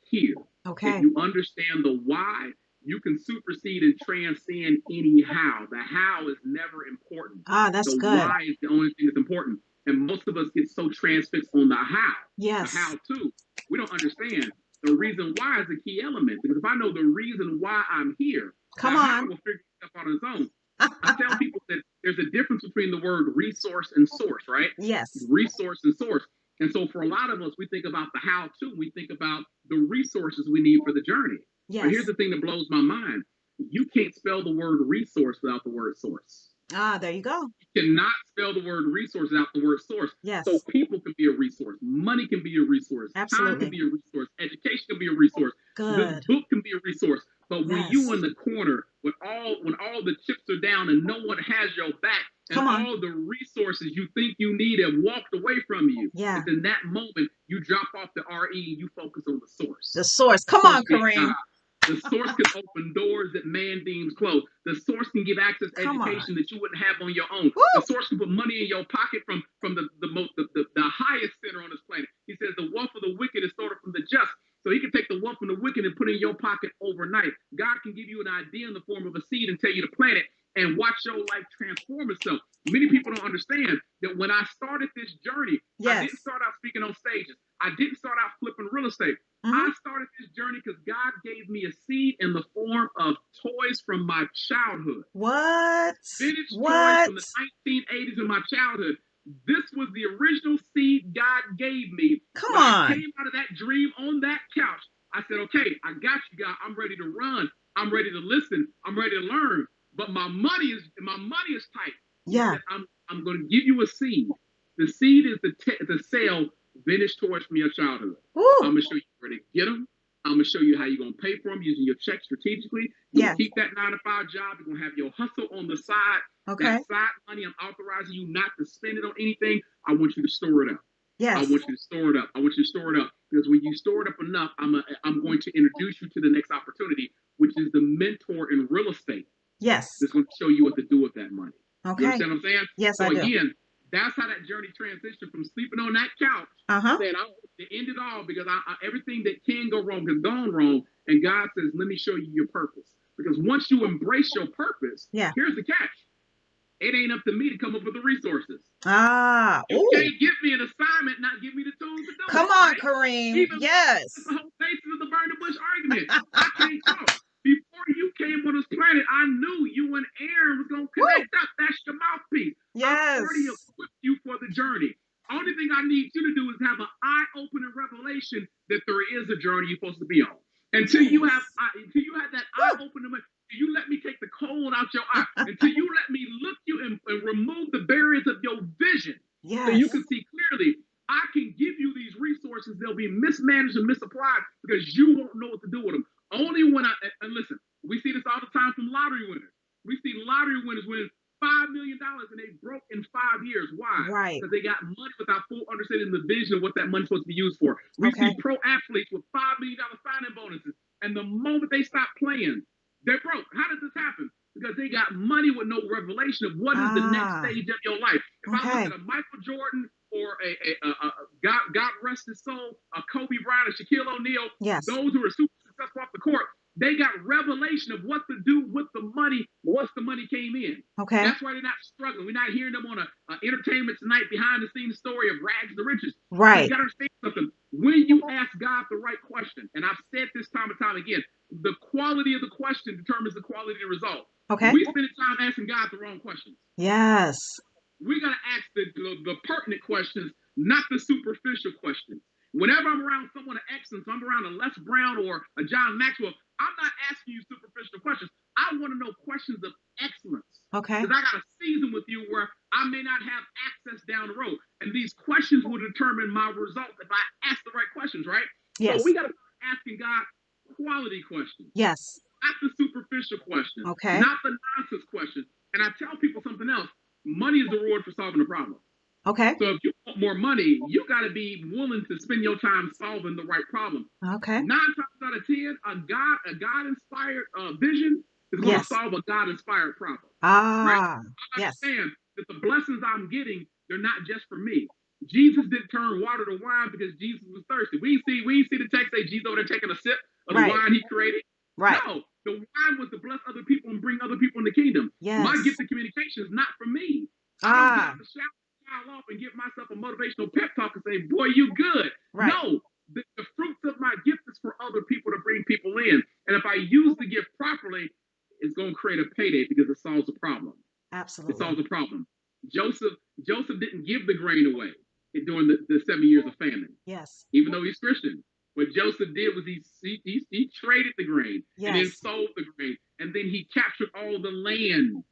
here. Okay. If you understand the why, you can supersede and transcend any how. The how is never important. That's the good. Why is the only thing that's important. And most of us get so transfixed on the how. Yes. The how to. We don't understand the reason why is the key element. Because if I know the reason why I'm here, come the on, how will figure stuff out on its own. I tell people that there's a difference between the word resource and source, right? Yes. Resource and source. And so for a lot of us, we think about the how to. We think about the resources we need for the journey. Yes. But here's the thing that blows my mind. You can't spell the word resource without the word source. There you go. You cannot spell the word resource without the word source. Yes. So people can be a resource. Money can be a resource. Absolutely. Time can be a resource. Education can be a resource. Good. This book can be a resource. But when you in the corner, when all the chips are down and no one has your back, and all the resources you think you need have walked away from you, it's in that moment you drop off the RE and you focus on the source. The source. Come on, Karim. The source can open doors that man deems closed. The source can give access to education that you wouldn't have on your own. Woo! The source can put money in your pocket from the highest center on this planet. He says the wealth of the wicked is stored up from the just. So he can take the wealth from the wicked and put it in your pocket overnight. God can give you an idea in the form of a seed and tell you to plant it and watch your life transform itself. Many people don't understand that when I started this journey, I didn't start out speaking on stages. I didn't start out flipping real estate. I started this journey because God gave me a seed in the form of toys from my childhood. What? Vintage toys from the 1980s in my childhood. This was the original seed God gave me. Come when on. I came out of that dream on that couch. I said, okay, I got you, God. I'm ready to run. I'm ready to listen. I'm ready to learn. But my money is tight. Yeah. I'm going to give you a seed. The seed is the sale vintage toys from your childhood. Ooh. I'm going to show you where to get them. I'm going to show you how you're going to pay for them using your check strategically. You'll keep that 9-to-5 job. You're going to have your hustle on the side. Okay. That side money, I'm authorizing you not to spend it on anything. I want you to store it up. Yes. I want you to store it up. I want you to store it up. Because when you store it up enough, I'm going to introduce you to the next opportunity, which is the mentor in real estate. Yes. That's going to show you what to do with that money. Okay. You understand what I'm saying? Yes, so I do. Again, that's how that journey transitioned from sleeping on that couch, saying I want to end it all because everything that can go wrong has gone wrong. And God says, let me show you your purpose. Because once you embrace your purpose, here's the catch. It ain't up to me to come up with the resources. You can't give me an assignment, not give me the tools to do it. Come on, Karim. That's the whole basis of the burning bush argument. I can't talk. Before you came on this planet, I knew you and Aaron was going to connect up. That's your mouthpiece. Yes. I've already equipped you for the journey. Only thing I need you to do is have an eye-opening revelation that there is a journey you're supposed to be on. Until you have that eye-opening, you let me take the cold out your eye. Until you let me look you and remove the barriers of your vision. So you can see clearly. I can give you these resources. They'll be mismanaged and misapplied because you won't know what to do with them. Only when and listen, we see this all the time from lottery winners. We see lottery winners win $5 million and they broke in 5 years. Why? Right. Because they got money without full understanding the vision of what that money's supposed to be used for. We see pro athletes with $5 million signing bonuses, and the moment they stop playing, they're broke. How did this happen? Because they got money with no revelation of what is the next stage of your life. If I look at a Michael Jordan or God rest his soul, a Kobe Bryant, or Shaquille O'Neal, those who are super successful off the court, They got revelation of what to do with the money once the money came in. Okay. That's why they're not struggling. We're not hearing them on a Entertainment Tonight behind the scenes story of rags to riches. Right. You got to understand something. When you ask God the right question, and I've said this time and time again, the quality of the question determines the quality of the result. Okay. We spend time asking God the wrong questions. Yes. We got to ask the pertinent questions, not the superficial questions. Whenever I'm around someone of excellence, I'm around a Les Brown or a John Maxwell, I'm not asking you superficial questions. I want to know questions of excellence. Okay. Because I got a season with you where I may not have access down the road. And these questions will determine my results if I ask the right questions, right? Yes. So we got to start asking God quality questions. Yes. Not the superficial questions. Okay. Not the nonsense questions. And I tell people something else. Money is the reward for solving a problem. Okay. So if you want more money, you got to be willing to spend your time solving the right problem. Okay. 9 times out of 10, a God-inspired vision is going to solve a God-inspired problem. Right? I understand that the blessings I'm getting, they're not just for me. Jesus didn't turn water to wine because Jesus was thirsty. We see the text say Jesus over there taking a sip of the wine he created. Right. No, the wine was to bless other people and bring other people in the kingdom. Yes. My gift of communication is not for me. I don't get out the shower off and give myself a motivational pep talk and say, boy, you good. Right. No, the fruits of my gift is for other people to bring people in. And if I use the gift properly, it's going to create a payday because it solves a problem. Absolutely. It solves a problem. Joseph didn't give the grain away during the 7 years of famine. Yes. Even though he's Christian. What Joseph did was he traded the grain and then sold the grain. And then he captured all the land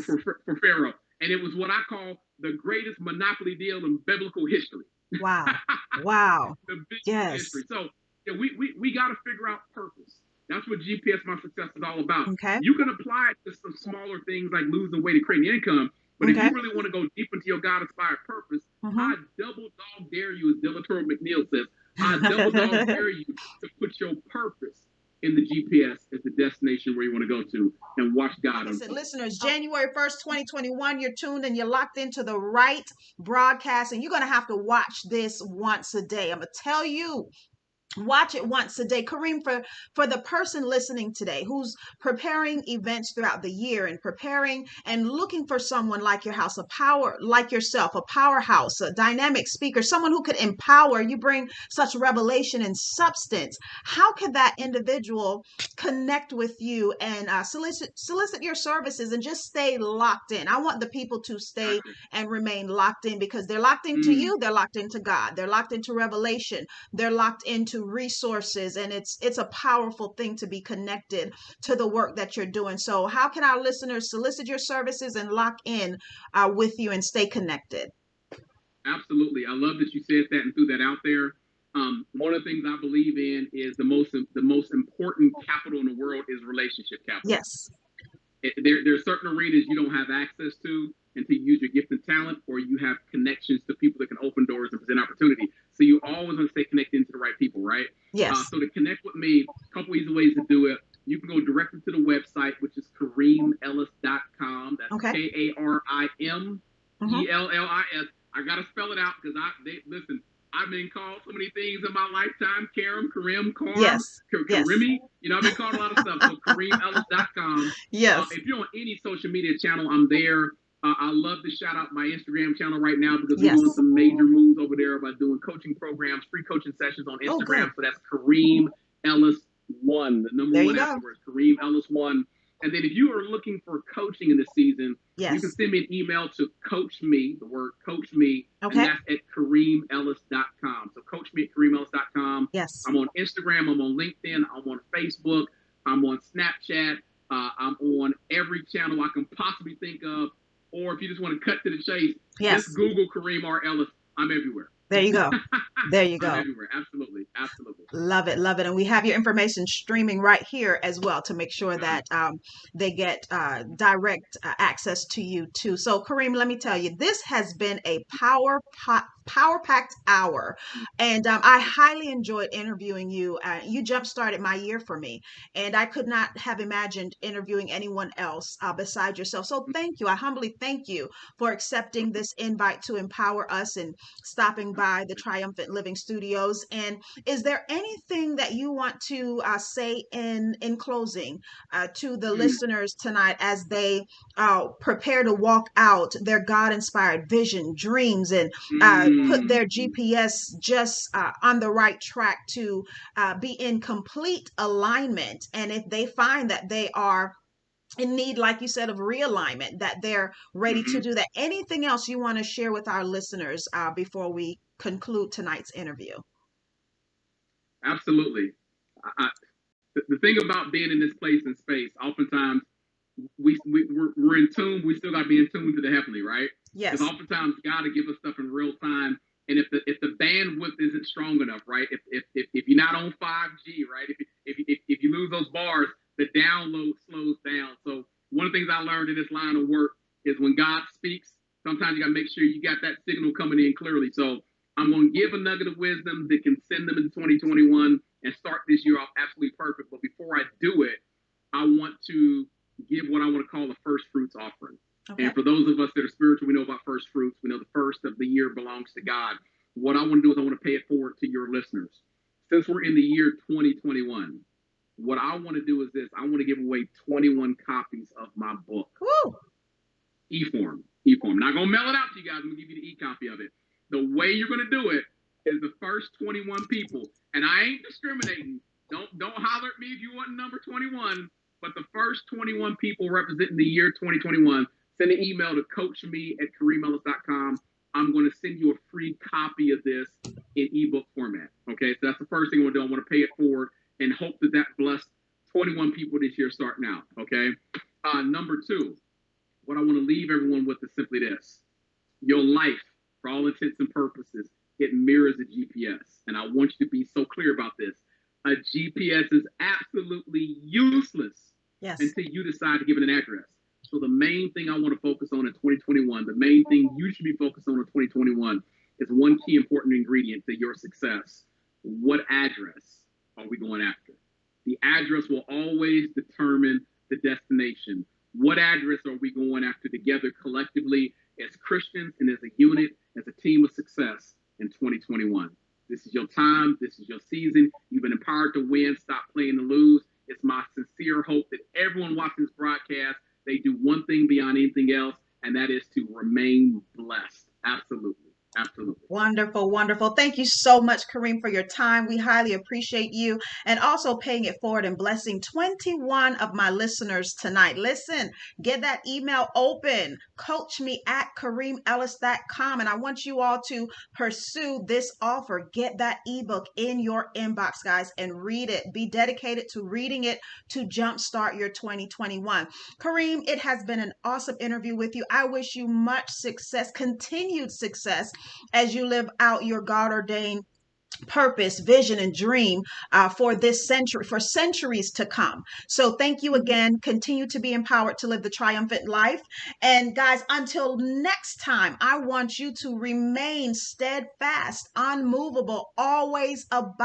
for Pharaoh. And it was what I call the greatest monopoly deal in biblical history. Wow. Wow. The biggest history. So we got to figure out purpose. That's what G.P.S My Success is all about. Okay. You can apply it to some smaller things like losing weight and creating income. But if you really want to go deep into your God-inspired purpose, I double dog dare you, as Delatorre McNeil says, I double dog dare you to put your purpose in the GPS as the destination where you want to go to and watch God. Listen, listeners, January 1st, 2021, you're tuned and you're locked into the right broadcast, and you're going to have to watch this once a day. I'm going to tell you, watch it once a day. Karim, for the person listening today who's preparing events throughout the year and preparing and looking for someone like your house, like yourself, a powerhouse, a dynamic speaker, someone who could empower, you bring such revelation and substance. How can that individual connect with you and solicit your services and just stay locked in? I want the people to stay and remain locked in because they're locked into you. They're locked into God. They're locked into revelation. They're locked into resources, and it's a powerful thing to be connected to the work that you're doing. So how can our listeners solicit your services and lock in with you and stay connected? Absolutely. I love that you said that and threw that out there. One of the things I believe in is the most important capital in the world is relationship capital. Yes. There are certain arenas you don't have access to until you use your gift and talent, or you have connections to people that can open doors and present opportunity. So you always want to stay connected to the right people, right? Yes. So to connect with me, a couple easy ways to do it. You can go directly to the website, which is KarimEllis.com. That's KarimEllis. I got to spell it out because listen, I've been called so many things in my lifetime. Karim, Karimi. I've been called a lot of stuff. So KarimEllis.com. Yes. If you're on any social media channel, I'm there. I love to shout out my Instagram channel right now because we're doing some major moves over there by doing coaching programs, free coaching sessions on Instagram. So that's Karim Ellis 1. The number one afterwards, Karim Ellis 1. And then if you are looking for coaching in this season, you can send me an email to coach me, the word coach me, and that's at KarimEllis.com. So coach me at KarimEllis.com. Yes. I'm on Instagram. I'm on LinkedIn. I'm on Facebook. I'm on Snapchat. I'm on every channel I can possibly think of. Or if you just want to cut to the chase, just Google Karim R. Ellis. I'm everywhere. There you go. There you go. I'm everywhere. Absolutely. Absolutely. Love it. Love it. And we have your information streaming right here as well to make sure that they get direct access to you too. So Karim, let me tell you, this has been a power-packed hour. And I highly enjoyed interviewing you. You jump-started my year for me, and I could not have imagined interviewing anyone else besides yourself. So thank you. I humbly thank you for accepting this invite to empower us and stopping by the Triumphant Living Studios. And is there anything that you want to say in closing to the listeners tonight as they prepare to walk out their God-inspired vision, dreams, and put their GPS just on the right track to be in complete alignment? And if they find that they are in need, like you said, of realignment, that they're ready to do that. Anything else you want to share with our listeners before we conclude tonight's interview? Absolutely. The thing about being in this place and space, oftentimes we're in tune. We still got to be in tune to the heavenly, right? Yes. Because oftentimes God will give us stuff in real time, and if the bandwidth isn't strong enough, right? If you're not on 5G, right? If you lose those bars, the download slows down. So one of the things I learned in this line of work is when God speaks, sometimes you got to make sure you got that signal coming in clearly. So I'm going to give a nugget of wisdom that can send them into 2021 and start this year off absolutely perfect. But before I do it, I want to give what I want to call the first fruits offering. Okay. And for those of us that are spiritual, we know about first fruits. We know the first of the year belongs to God. What I want to do is I want to pay it forward to your listeners. Since we're in the year 2021, what I want to do is this. I want to give away 21 copies of my book. Woo! E-form. Not going to mail it out to you guys. I'm going to give you the e-copy of it. The way you're going to do it is the first 21 people. And I ain't discriminating. Don't holler at me if you want number 21. But the first 21 people representing the year 2021, send an email to coachme@KarimEllis.com. I'm going to send you a free copy of this in ebook format. Okay, so that's the first thing I want to do. I want to pay it forward and hope that blessed 21 people this year starting out. Okay, number two, what I want to leave everyone with is simply this: your life, for all intents and purposes, it mirrors a GPS, and I want you to be so clear about this. A GPS is absolutely useless until you decide to give it an address. So the main thing I want to focus on in 2021, the main thing you should be focused on in 2021 is one key important ingredient to your success. What address are we going after? The address will always determine the destination. What address are we going after together collectively as Christians and as a unit, as a team of success in 2021? This is your time. This is your season. You've been empowered to win. Stop playing to lose. It's my sincere hope that everyone watching this broadcast, they do one thing beyond anything else, and that is to remain blessed. Absolutely. Absolutely. Wonderful, wonderful. Thank you so much, Karim, for your time. We highly appreciate you, and also paying it forward and blessing 21 of my listeners tonight. Listen, get that email open, coachme@KarimEllis.com. And I want you all to pursue this offer. Get that ebook in your inbox, guys, and read it. Be dedicated to reading it to jumpstart your 2021. Karim, it has been an awesome interview with you. I wish you much success, continued success, as you live out your God-ordained purpose, vision, and dream for this century, for centuries to come. So thank you again. Continue to be empowered to live the triumphant life. And guys, until next time, I want you to remain steadfast, unmovable, always abiding